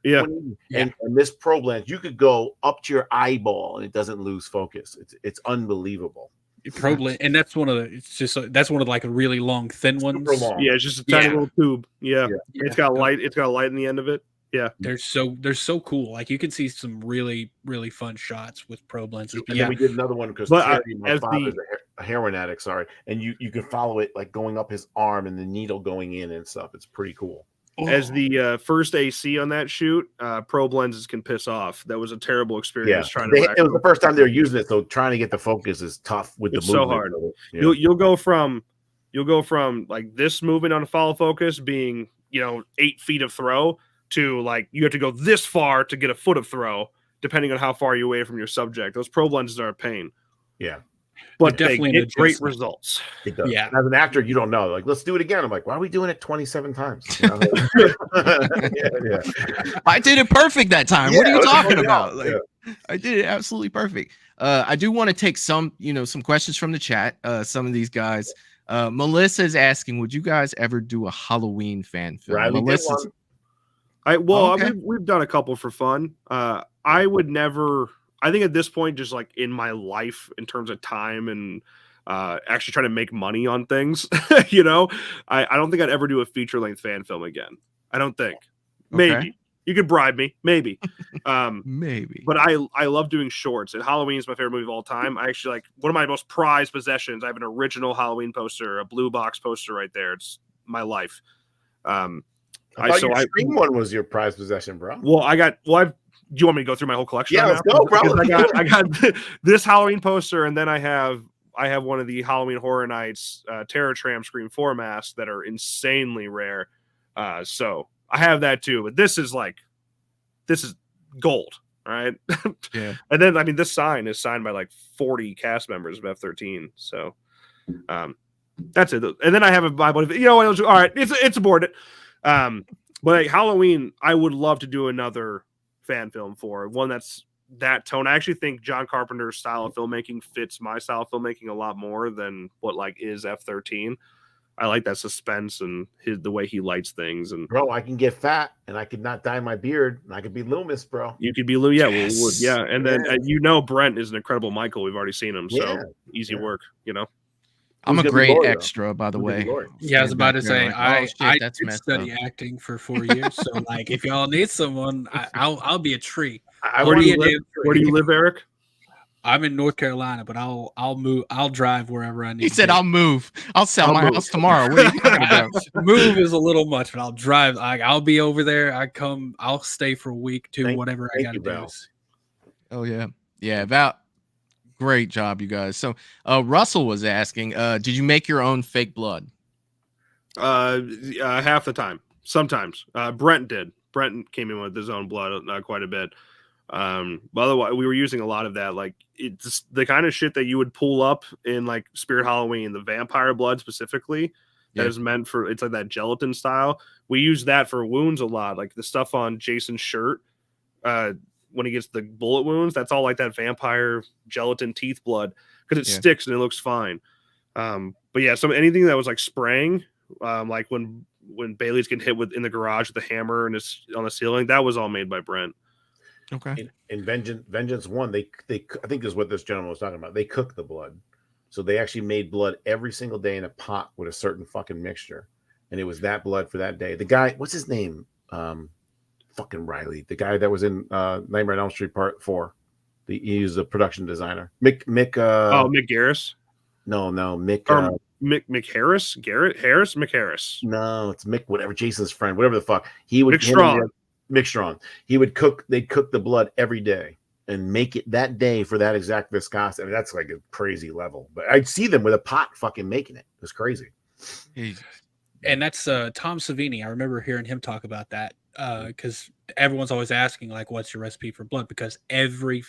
Yeah. And this probe lens, you could go up to your eyeball and it doesn't lose focus. It's unbelievable. Probe lens, and that's one of like a really long, thin ones. Yeah, it's just a tiny little tube. Yeah. It's got light. It's got a light in the end of it. Yeah, they're so cool. Like you can see some really fun shots with probe lenses. And then we did another one because my father's a heroin addict. Sorry, and you can follow it like going up his arm and the needle going in and stuff. It's pretty cool. As the first AC on that shoot, probe lenses can piss off. That was a terrible experience. It was the first time they were using it, so trying to get the focus is tough with the movement. So hard. Yeah. You'll go from like this movement on a follow focus being 8 feet of throw to like you have to go this far to get a foot of throw, depending on how far you're away from your subject. Those probe lenses are a pain. Yeah. but definitely they an get great adjustment. results. It does. Yeah. And as an actor, you don't know. Like, let's do it again. I'm like, why are we doing it 27 times? You know? yeah. I did it perfect that time. What are Yeah, you let's talking find about? out. Like, I did it absolutely perfect. I do want to take some questions from the chat. Some of these guys. Melissa is asking, would you guys ever do a Halloween fan film? Riley did Melissa's. one. We've done a couple for fun. I would never. I think at this point, just like in my life, in terms of time and actually trying to make money on things, I don't think I'd ever do a feature length fan film again. I don't think. Maybe. Okay. You could bribe me, maybe. Maybe. But I love doing shorts, and Halloween is my favorite movie of all time. I actually like one of my most prized possessions. I have an original Halloween poster, a blue box poster right there. It's my life. I thought your Scream one was your prized possession, bro. Do you want me to go through my whole collection? Yeah, right let's now? go, bro. Because I got this Halloween poster, and then I have one of the Halloween Horror Nights Terror Tram Scream 4 masks that are insanely rare. So I have that too. But this is gold, all right? Yeah. And then this sign is signed by like 40 cast members of F-13. So that's it. And then I have a Bible. All right, it's aborted. But like Halloween, I would love to do another fan film for one that's that tone. I actually think John Carpenter's style of filmmaking fits my style of filmmaking a lot more than what like is F-13. I like that suspense and the way he lights things. And bro, I can get fat and I could not dye my beard and I could be Loomis, bro. You could be Lou, yeah, yes. Yeah. And then Brent is an incredible Michael. We've already seen him, so easy work. I'm a great extra, by the way. Yeah, I was about to say I that's did messed study up. acting for 4 years. So like, if y'all need someone, I'll be a tree. Where do you live, Eric? I'm in North Carolina, but I'll move. I'll drive wherever I need. He said, to. "I'll move. I'll sell my house tomorrow." What are you talking about? Move is a little much, but I'll drive. I'll be over there. I'll stay for a week, whatever I got to do. Oh yeah. Val, great job, you guys. So, Russell was asking, did you make your own fake blood? Half the time. Sometimes. Brent did. Brent came in with his own blood quite a bit. But otherwise, we were using a lot of that. Like it's the kind of shit that you would pull up in like Spirit Halloween, the vampire blood specifically. That is meant for, it's like that gelatin style. We use that for wounds a lot, like the stuff on Jason's shirt. When he gets the bullet wounds, that's all like that vampire gelatin teeth blood because it sticks and it looks fine. But yeah, anything that was like spraying, like when Bailey's getting hit in the garage with the hammer and it's on the ceiling, that was all made by Brent. Okay. In Vengeance 1, they I think is what this gentleman was talking about. They cook the blood. So they actually made blood every single day in a pot with a certain fucking mixture. And it was that blood for that day. The guy, what's his name? Fucking Riley. The guy that was in Nightmare on Elm Street Part 4. He was a production designer. Mick Garris? No, Mick Mick Harris? Garrett Harris? Mick Harris. No, it's Mick, whatever, Jason's friend, whatever the fuck. He would Mick Strong. They'd cook the blood every day and make it that day for that exact viscosity. I mean, that's like a crazy level. But I'd see them with a pot fucking making it. It's crazy. And that's Tom Savini. I remember hearing him talk about that because everyone's always asking like, what's your recipe for blood? Because every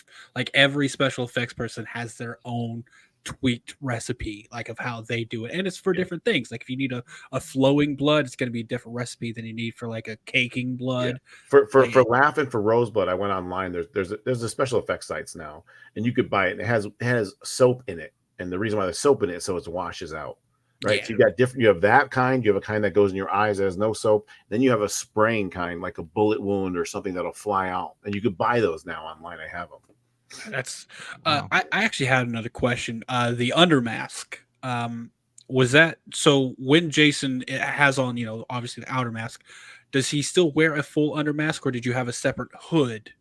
special effects person has their own tweaked recipe like of how they do it, and it's for different things. Like if you need a flowing blood, it's going to be a different recipe than you need for like a caking blood. For Laugh and for Roseblood, I went online. There's a special effects sites now, and you could buy it. It has soap in it, and the reason why there's soap in it is so it washes out. Right. So you have that kind, you have a kind that goes in your eyes that has no soap, then you have a spraying kind like a bullet wound or something that'll fly out, and you could buy those now online. I have them. That's I actually had another question. The undermask, was that so when Jason has on, obviously the outer mask, does he still wear a full undermask, or did you have a separate hood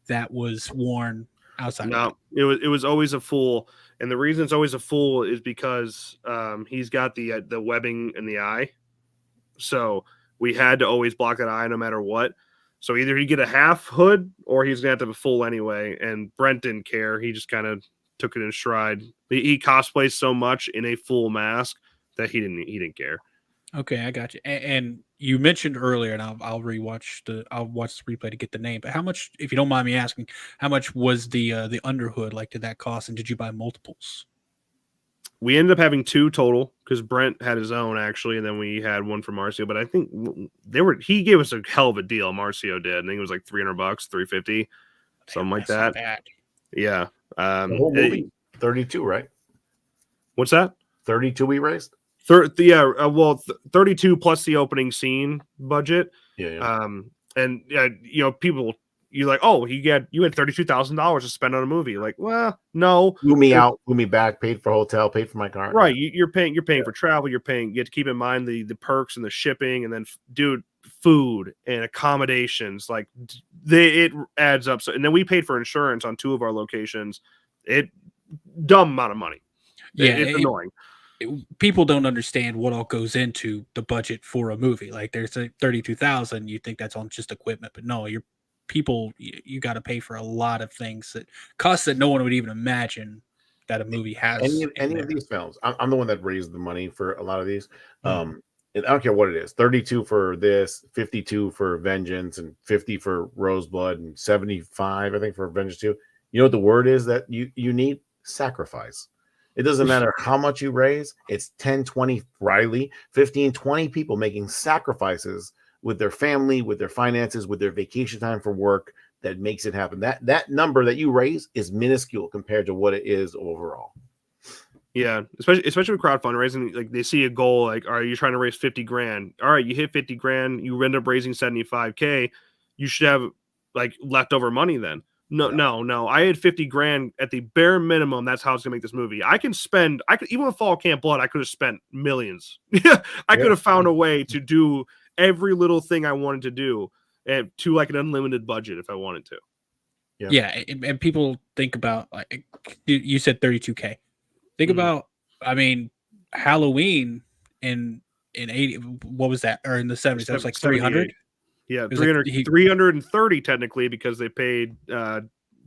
that was worn outside? No, it was always a full, and the reason it's always a full is because he's got the webbing in the eye, so we had to always block that eye no matter what. So either he'd get a half hood or he's going to have to have a full anyway. And Brent didn't care. He just kind of took it in stride. He cosplays so much in a full mask that he didn't care. Okay, I got you. And you mentioned earlier, and I'll watch the replay to get the name. But how much, if you don't mind me asking, how much was the underhood? Like, did that cost? And did you buy multiples? we ended up having 2 total because Brent had his own actually, and then we had one for Marcio. But I think he gave us a hell of a deal. Marcio did. I think it was like $300, $350, something like that. Yeah. The whole movie, 32, right? What's that? 32 we raised. 32 plus the opening scene budget. Yeah. And people, you're like, oh, you had $32,000 to spend on a movie. Like, well, no, Flew me out, flew me back, paid for hotel, paid for my car. Right, you're paying for travel. You have to keep in mind the perks and the shipping, and then food and accommodations. Like it adds up. So, and then we paid for insurance on 2 of our locations. Dumb amount of money. Yeah, it's annoying. People don't understand what all goes into the budget for a movie. Like there's a 32,000. You think that's on just equipment, but no, you got to pay for a lot of things that costs that no one would even imagine that a movie has. Any of these films, I'm the one that raised the money for a lot of these. I don't care what it is. 32 for this, 52 for Vengeance, and 50 for Roseblood, and 75, I think, for Vengeance 2. You know what the word is that you need? Sacrifice. It doesn't matter how much you raise. It's 10, 20, Riley, 15, 20 people making sacrifices with their family, with their finances, with their vacation time for work that makes it happen. That number that you raise is minuscule compared to what it is overall. Yeah, especially with crowd fundraising, like they see a goal, like, all right, you're trying to raise 50 grand. All right, you hit 50 grand, you end up raising 75K. You should have like leftover money then. No. I had 50 grand at the bare minimum. That's how it's gonna make this movie. I could even with Fall Camp Blood, I could have spent millions. I could have found a way to do every little thing I wanted to do and to like an unlimited budget if I wanted to. Yeah, and people think about, like you said, 32K. Think about, I mean, Halloween in 80. What was that? Or in the 70s? That was like 300. Yeah, 330 technically, because they paid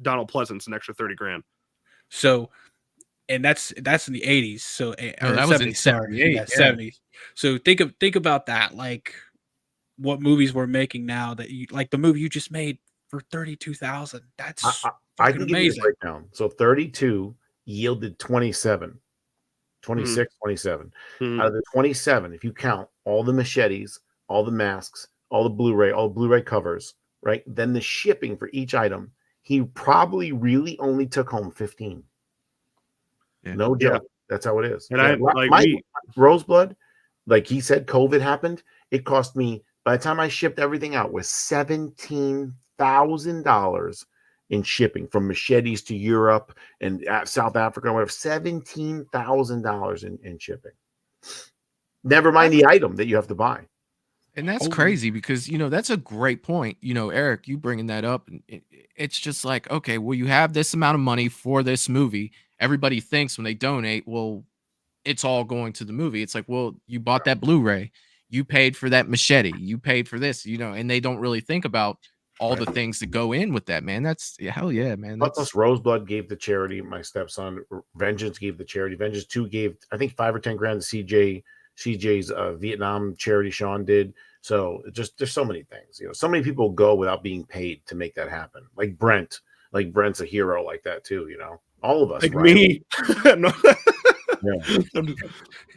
Donald Pleasance an extra 30 grand. So, and that's in the 80s. So that was in 78. Yeah, 70s. So think about that. Like what movies we're making now that like the movie you just made for 32,000. That's I can give you amazing. a breakdown. So 32 yielded 27. 26, 27. Out of the 27, if you count all the machetes, all the masks, all the Blu-ray covers, right? Then the shipping for each item, he probably really only took home 15. Yeah. No joke. That's how it is. And Roseblood, like he said, COVID happened. It cost me, by the time I shipped everything out, was $17,000 in shipping from machetes to Europe and South Africa, whatever. $17,000 in shipping. Never mind the item that you have to buy. And that's crazy because, that's a great point. Eric, you bringing that up. And it's just like, okay, well, you have this amount of money for this movie. Everybody thinks when they donate, well, it's all going to the movie. It's like, well, you bought that Blu-ray. You paid for that machete. You paid for this, and they don't really think about all the things that go in with that, man. That's hell yeah, man. Plus Roseblood gave the charity. My stepson, Vengeance, gave the charity. Vengeance 2 gave, I think, 5 or 10 grand to CJ's Vietnam charity. Sean did. So there's so many things. So many people go without being paid to make that happen. Like Brent. Like Brent's a hero like that too. All of us. Like Riley. me. No.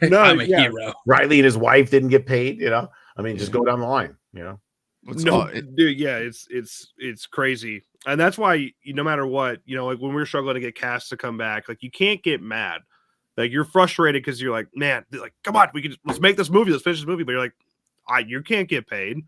I'm a hero. Riley and his wife didn't get paid. I mean, just go down the line. Dude, yeah, it's crazy, and that's why no matter what, like when we're struggling to get cast to come back, like you can't get mad, like you're frustrated because you're like, man, like come on, let's make this movie, let's finish this movie, but you're like, you can't get paid,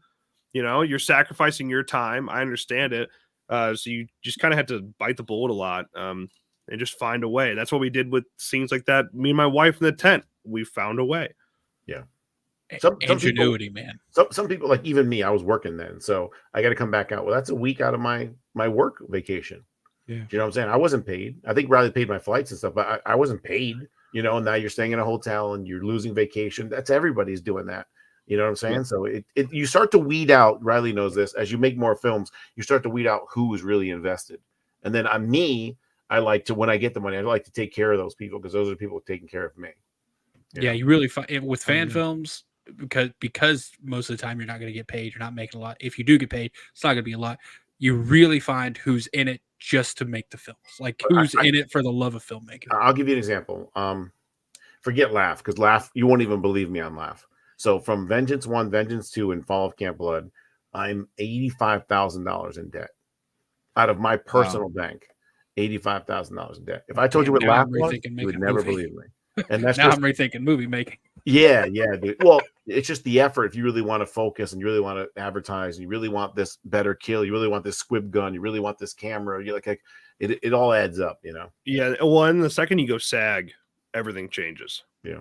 you're sacrificing your time. I understand it, so you just kind of had to bite the bullet a lot, and just find a way. That's what we did with scenes like that. Me and my wife in the tent, we found a way. Yeah. Some ingenuity, man. Some people, like even me, I was working then, so I got to come back out. Well, that's a week out of my work vacation. Yeah, you know what I'm saying? I wasn't paid. I think Riley paid my flights and stuff, but I wasn't paid. And now you're staying in a hotel and you're losing vacation. That's everybody's doing that. You know what I'm saying? Yeah. So you start to weed out. Riley knows this. As you make more films, you start to weed out who is really invested. And then on me, I like to, when I get the money, I like to take care of those people because those are the people taking care of me. Yeah, you really with fan films. Because most of the time you're not going to get paid, you're not making a lot. If you do get paid, it's not going to be a lot. You really find who's in it just to make the films, like who's in it for the love of filmmaking. I'll give you an example. Forget Laugh, because Laugh, you won't even believe me on Laugh. So from Vengeance 1, Vengeance 2, and Fall of Camp Blood, I'm $85,000 in debt out of my personal bank. $85,000 in debt. If I told you what Laugh was, you would never believe me. And that's now just, I'm rethinking movie making. yeah, dude. Well, it's just the effort. If you really want to focus and you really want to advertise, and you really want this better kill, you really want this squib gun, you really want this camera, you're like it all adds up, you know. Yeah, well, and the second you go SAG, everything changes. Yeah.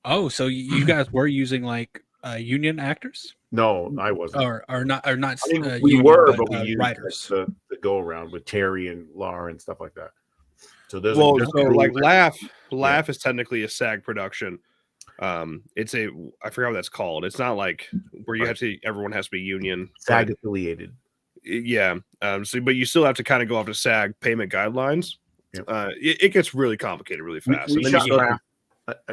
Oh, so you guys were using like union actors? No, I wasn't. Or not. I mean, we union, were, but we used writers. the go around with Terry and Laura and stuff like that. So there's so like Laugh is technically a SAG production. It's I forgot what that's called. It's not like where you have to everyone has to be union. SAG affiliated. Yeah. But you still have to kind of go off to SAG payment guidelines. Yep. It gets really complicated really fast. We shot Laugh.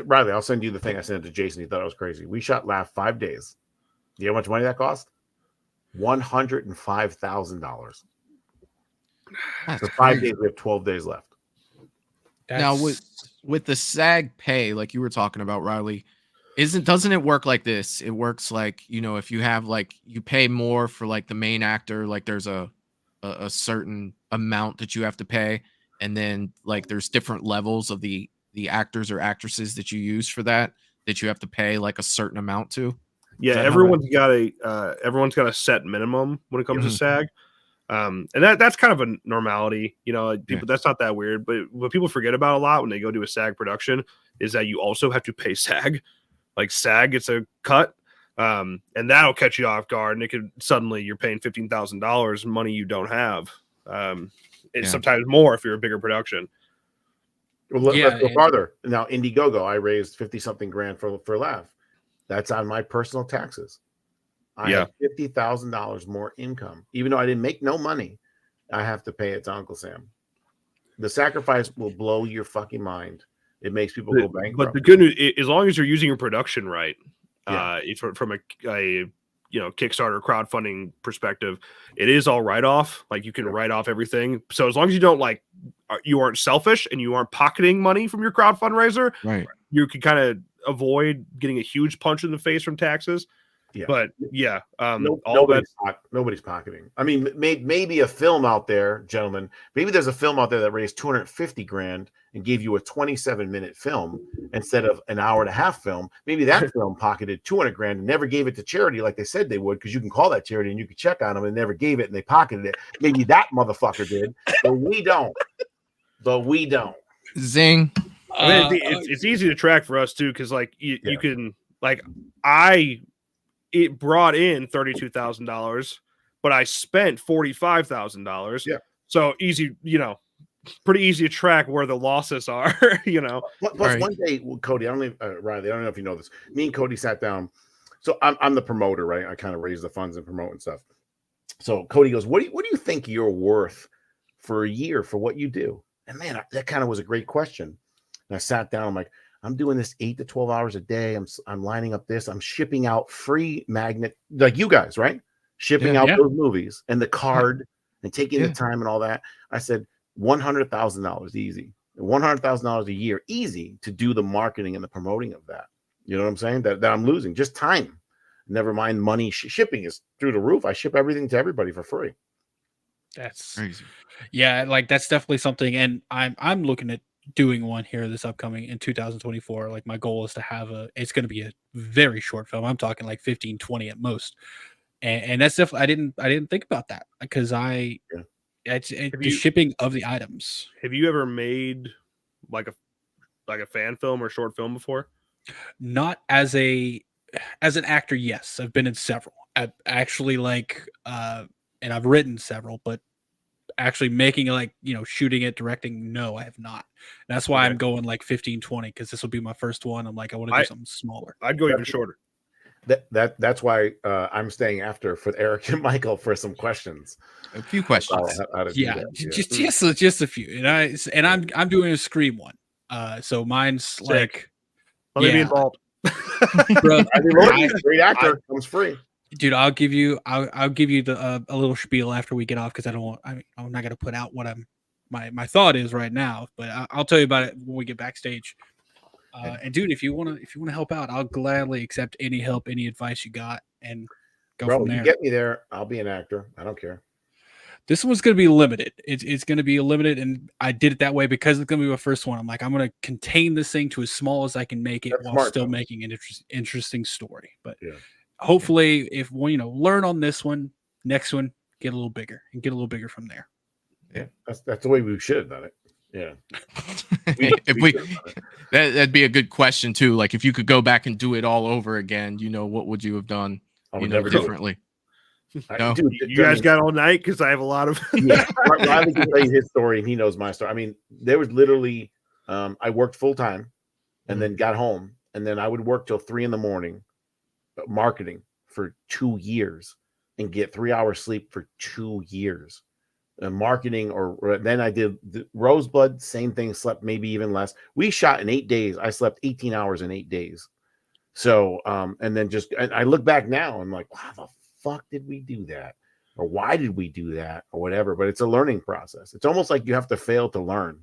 Riley, I'll send you the thing I sent it to Jason. He thought it was crazy. We shot Laugh 5 days. Do you know how much money that cost? $105,000. For 5 days, we have 12 days left. Now with the SAG pay, like you were talking about, Riley, doesn't it work like this? It works like, you know, if you have like you pay more for like the main actor, like there's a certain amount that you have to pay, and then like there's different levels of the actors or actresses that you use for that you have to pay like a certain amount to. Yeah, everyone's got a set minimum when it comes to SAG. And that's kind of a normality, you know, people, that's not that weird, but what people forget about a lot when they go do a SAG production is that you also have to pay SAG. Like SAG gets a cut, and that'll catch you off guard, and it could suddenly you're paying $15,000 money you don't have. It's sometimes more if you're a bigger production. Well, let's go farther. Now, Indiegogo, I raised 50-something grand for Laugh. That's on my personal taxes. I have $50,000 more income. Even though I didn't make no money, I have to pay it to Uncle Sam. The sacrifice will blow your fucking mind. It makes people go bankrupt. But the good news, as long as you're using your production right, from a Kickstarter crowdfunding perspective, it is all write off. Like you can write off everything. So as long as you don't you aren't selfish and you aren't pocketing money from your crowd fundraiser, right? You can kind of avoid getting a huge punch in the face from taxes. Yeah. But nobody's pocketing. I mean, maybe a film out there, gentlemen. Maybe there's a film out there that raised 250 grand and gave you a 27-minute film instead of an hour-and-a-half film. Maybe that film pocketed 200 grand and never gave it to charity like they said they would, because you can call that charity and you can check on them and never gave it and they pocketed it. Maybe that motherfucker did, but we don't. Zing. I mean, it's easy to track for us too, because you can it brought in $32,000, but I spent $45,000. Yeah. So easy, pretty easy to track where the losses are, Plus, one day, Cody, Riley, I don't know if you know this. Me and Cody sat down. So I'm the promoter, right? I kind of raise the funds and promote and stuff. So Cody goes, what do you think you're worth for a year for what you do? And man, that kind of was a great question. And I sat down. I'm like, I'm doing this 8 to 12 hours a day. I'm lining up this. I'm shipping out free magnet, like you guys, right? Shipping out those movies and the card and taking the time and all that. I said $100,000 easy. $100,000 a year easy to do the marketing and the promoting of that. You know what I'm saying? That I'm losing just time. Never mind money. Shipping is through the roof. I ship everything to everybody for free. That's crazy. Yeah, like that's definitely something. And I'm looking at doing one here this upcoming in 2024. Like my goal is to have it's going to be a very short film. I'm talking like 15, 20 at most. And that's definitely, I didn't think about that because the shipping of the items. Have you ever made like a fan film or short film before? Not as an actor. Yes. I've been in several. I've actually and I've written several, but actually making shooting it, directing, no, I have not. That's why I'm going like 15, 20, because this will be my first one. I'm like, I want to do something smaller. I'd go even shorter. That's why I'm staying after for Eric and Michael for some questions. A few questions. Just a few. And I'm doing a Scream one. So mine's Sick. Like let me be involved. Bro, great actor comes free. Dude, I'll give you the a little spiel after we get off, because I'm not gonna put out what my thought is right now. But I'll tell you about it when we get backstage. And dude, if you wanna help out, I'll gladly accept any help, any advice you got, and go Bro, from there. you get me there, I'll be an actor. I don't care. This one's going to be limited. It's going to be limited, and I did it that way because it's going to be my first one. I'm like, I'm going to contain this thing to as small as I can make it while still making an interesting story. But hopefully, if we learn on this one, next one get a little bigger and get a little bigger from there. Yeah, that's the way we should have done it. Yeah, that'd be a good question too. Like, if you could go back and do it all over again, what would you have done? Differently. No. Dude, you guys got all night because I have a lot of. Yeah, Riley can tell you his story, and he knows my story. I mean, there was literally, I worked full time, and then got home, and then I would work till 3 a.m. marketing for 2 years, and get 3 hours sleep for 2 years. Marketing, or then I did the Rosebud, same thing. Slept maybe even less. We shot in 8 days. I slept 18 hours in 8 days. So, and then I look back now, and I'm like, wow, the fuck did we do that, or why did we do that, or whatever. But it's a learning process. It's almost like you have to fail to learn.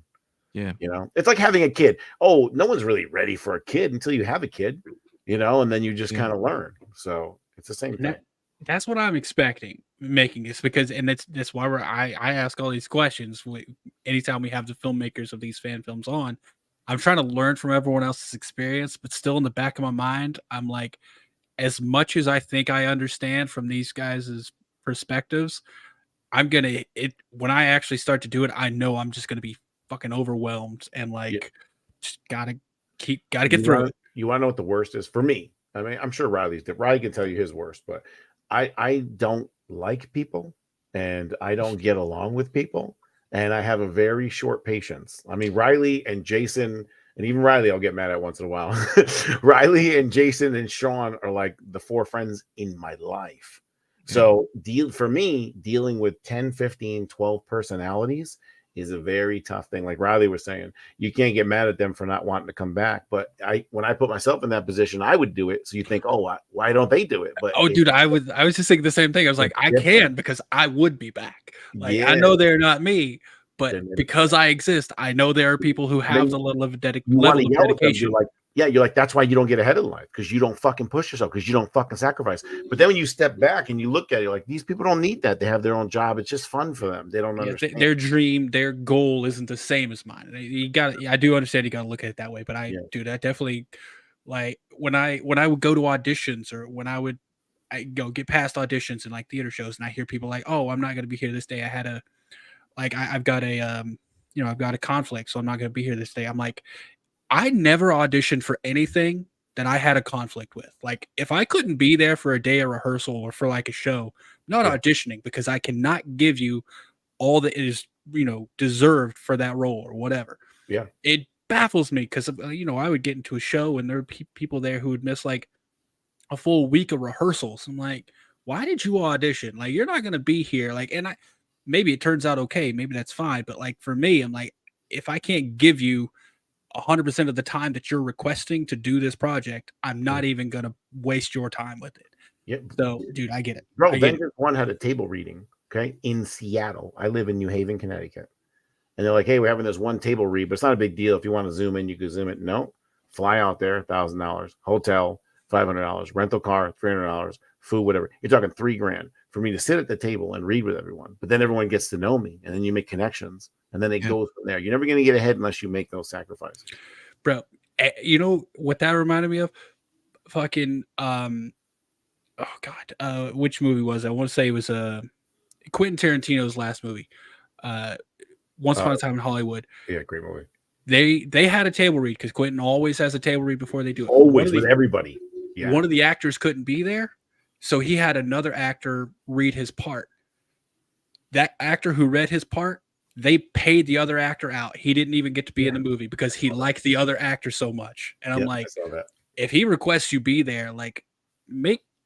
Yeah, it's like having a kid. Oh, no one's really ready for a kid until you have a kid, and then you just kind of learn. So it's the same thing. That's what I'm expecting making this, because, and that's why I ask all these questions anytime we have the filmmakers of these fan films on. I'm trying to learn from everyone else's experience, but still in the back of my mind, I'm like, as much as I think I understand from these guys' perspectives, when I actually start to do it, I know I'm just gonna be fucking overwhelmed and just gotta get through it. You want to know what the worst is for me? I mean, I'm sure Riley can tell you his worst, but I don't like people, and I don't get along with people, and I have a very short patience. I mean, Riley and Jason. And even Riley, I'll get mad at once in a while. Riley and Jason and Sean are like the 4 friends in my life. So for me, dealing with 10, 15, 12 personalities is a very tough thing. Like Riley was saying, you can't get mad at them for not wanting to come back. But when I put myself in that position, I would do it. So you think, oh, why don't they do it? But dude, I was just thinking the same thing. I was like, I can, because I would be back. I know they're not me. But because I exist, I know there are people who have the level of dedication. You're like, that's why you don't get ahead in life, because you don't fucking push yourself, because you don't fucking sacrifice. But then when you step back and you look at it, like, these people don't need that. They have their own job. It's just fun for them. They don't understand. Their dream, their goal isn't the same as mine. I do understand you got to look at it that way. But I definitely, like, when I would go to auditions, or when I go get past auditions and like theater shows, and I hear people like, oh, I'm not going to be here this day. I've got a conflict, so I'm not going to be here this day. I'm like, I never auditioned for anything that I had a conflict with. Like, if I couldn't be there for a day of rehearsal or for like a show, I'm not auditioning, because I cannot give you all that is, deserved for that role or whatever. Yeah. It baffles me, because, I would get into a show and there would be people there who would miss like a full week of rehearsals. I'm like, why did you audition? Like, you're not going to be here. Like, and maybe it turns out okay, maybe that's fine. But like, for me, I'm like, if I can't give you 100% of the time that you're requesting to do this project, I'm not even going to waste your time with it. Yep. So, dude, I get it. Bro, Avengers 1 had a table reading, okay, in Seattle. I live in New Haven, Connecticut. And they're like, hey, we're having this one table read, but it's not a big deal. If you want to zoom in, you can zoom it. No, fly out there, $1,000. Hotel, $500. Rental car, $300. Food, whatever. You're talking $3,000 for me to sit at the table and read with everyone. But then everyone gets to know me, and then you make connections, and then it goes from there. You're never going to get ahead unless you make those sacrifices. Bro, you know what that reminded me of? Fucking, which movie was it? I want to say it was Quentin Tarantino's last movie. Once Upon a Time in Hollywood. Yeah, great movie. They had a table read, because Quentin always has a table read before they do it. Always, with everybody. Yeah. One of the actors couldn't be there, so he had another actor read his part. That actor who read his part, they paid the other actor out. He didn't even get to be in the movie because he liked the other actor so much. And I'm like, if he requests you be there, like,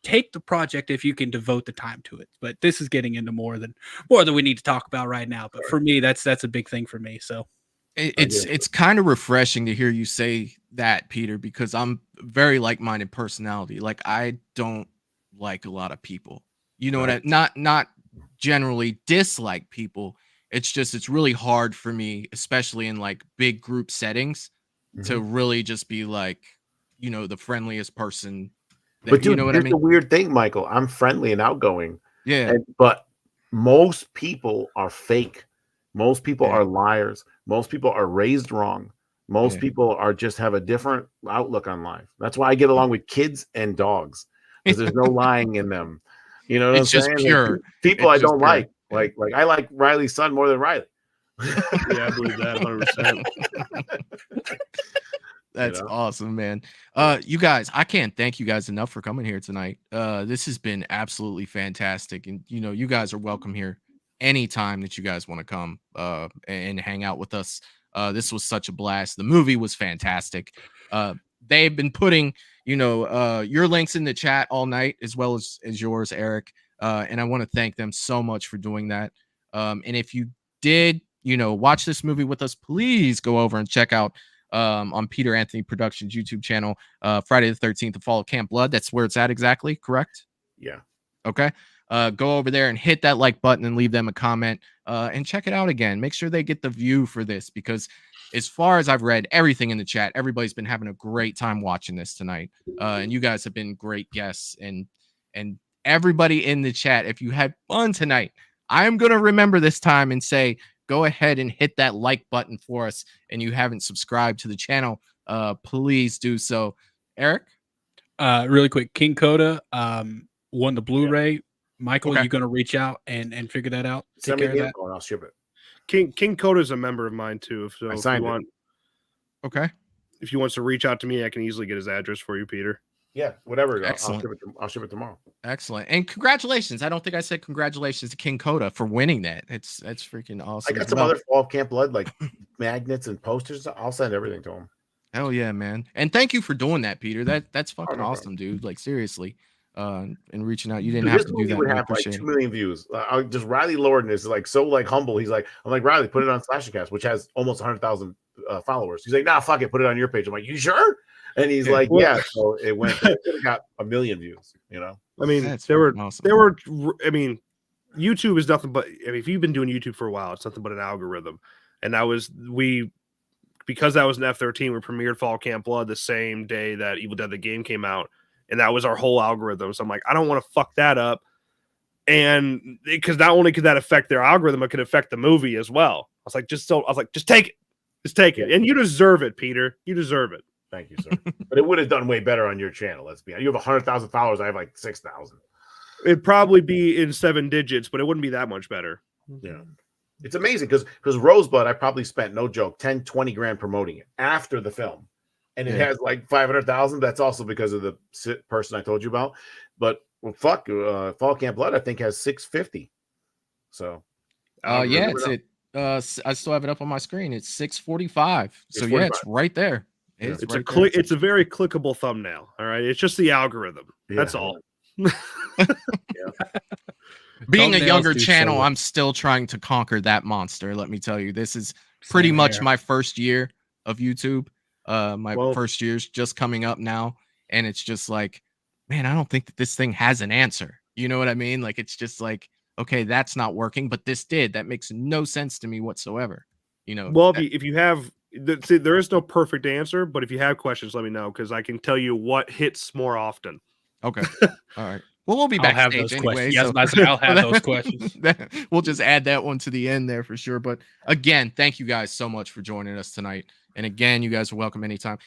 take the project if you can devote the time to it. But this is getting into more than we need to talk about right now. But for me, that's a big thing for me. So it's kind of refreshing to hear you say that, Peter, because I'm very like-minded personality. Like, I don't like a lot of people. You know what I not generally dislike people. it's really hard for me, especially in like big group settings, to really just be like, you know, the friendliest person. But dude, you know what I here's mean? the weird thing, Michael. I'm friendly and outgoing. Yeah. But most people are fake. Most people are liars. Most people are raised wrong. Most people are just have a different outlook on life. That's why I get along with kids and dogs, because there's no lying in them. You know what It's I'm just saying? pure. Like, people It's I just don't pure. like I like Riley's son more than Riley. Yeah, I believe that 100%. That's You know? awesome, man. You guys, I can't thank you guys enough for coming here tonight. This has been absolutely fantastic. And you know, you guys are welcome here anytime that you guys want to come and hang out with us. This was such a blast. The movie was fantastic. They've been putting, you know, your links in the chat all night, as well as yours, Eric. And I want to thank them so much for doing that. And if you did, you know, watch this movie with us, please go over and check out on Peter Anthony Productions YouTube channel, Friday the 13th, The Fall of Camp Blood. That's where it's at exactly, correct? Yeah. Okay. Go over there and hit that like button and leave them a comment and check it out again. Make sure they get the view for this, because as far as I've read everything in the chat, everybody's been having a great time watching this tonight. And you guys have been great guests, and everybody in the chat, if you had fun tonight, I'm going to remember this time and say, go ahead and hit that like button for us. And you haven't subscribed to the channel, please do so. Eric? Really quick, King Coda won the Blu-ray. Michael, Okay. you going to reach out and figure that out? Take Send me care of the that. info and I'll ship it. King Coda is a member of mine too. So if signed you it. want, okay, if he wants to reach out to me, I can easily get his address for you, Peter. Yeah, whatever. Excellent. I'll ship it tomorrow. Excellent. And congratulations. I don't think I said congratulations to King Coda for winning that. That's freaking awesome. I got as some well. other Fall of Camp Blood, like magnets and posters. I'll send everything to him. Hell yeah, man. And thank you for doing that, Peter. That's fucking no problem. awesome, dude. Like seriously. And reaching out. You didn't Dude, have this to do movie that. would We have like appreciate 2 it. million views. Just Riley Lorden is like so like humble. I'm like, Riley, put it on Slashercast, which has almost 100,000 followers. He's like, nah, fuck it, put it on your page. I'm like, you sure? And he's like, yeah. So it went. It got 1 million views. You know. I mean, That's there were fucking awesome. there were. I mean, YouTube is nothing but. I mean, if you've been doing YouTube for a while, it's nothing but an algorithm. And because that was an F-13, we premiered Fall Camp Blood the same day that Evil Dead the game came out, and that was our whole algorithm. So I'm like, I don't want to fuck that up, and because not only could that affect their algorithm, it could affect the movie as well. I was like, just take it, and you deserve it, Peter. You deserve it. Thank you, sir. But it would have done way better on your channel. Let's be honest. You have 100,000 followers. I have like 6,000. It'd probably be in 7 digits, but it wouldn't be that much better. Yeah. It's amazing because Rosebud, I probably spent, no joke, 10, 20 grand promoting it after the film. And it has like 500,000. That's also because of the person I told you about. But well, fuck, Fall Camp Blood, I think, has 650. So, Yeah, it's it. I still have it up on my screen. It's 645. So yeah, it's right there. It's right a there. it's a very clickable thumbnail. All right, it's just the algorithm. That's all. Being a Thumbnails younger do channel, so- I'm still trying to conquer that monster. Let me tell you, this is pretty much here. my first year of YouTube. My Well- first year's just coming up now, and it's just like, man, I don't think that this thing has an answer. You know what I mean? Like, it's just like, okay, that's not working, but this did. That makes no sense to me whatsoever. You know? Well, that- if you have, see, there is no perfect answer, but if you have questions, let me know because I can tell you what hits more often. Okay. All right. Well, we'll be I'll have backstage those anyway. questions. Yes, I said I'll have those questions. We'll just add that one to the end there for sure. But again, thank you guys so much for joining us tonight. And again, you guys are welcome anytime.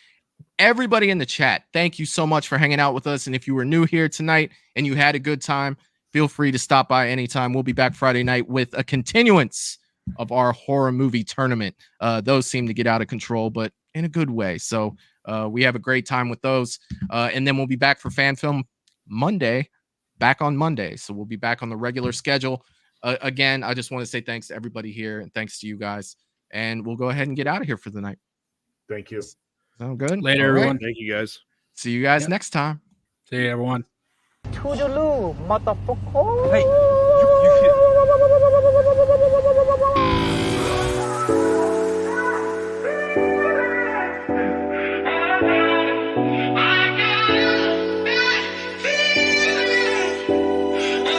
Everybody in the chat, thank you so much for hanging out with us. And if you were new here tonight and you had a good time, feel free to stop by anytime. We'll be back Friday night with a continuance of our horror movie tournament. Those seem to get out of control, but in a good way. So we have a great time with those. And then we'll be back for Fan Film Monday, back on Monday. So we'll be back on the regular schedule. Again, I just want to say thanks to everybody here and thanks to you guys. And we'll go ahead and get out of here for the night. Thank you. Sound good? Later, All right. everyone. Thank you, guys. See you guys next time. See you, everyone. Toodaloo, motherfucker. Hey,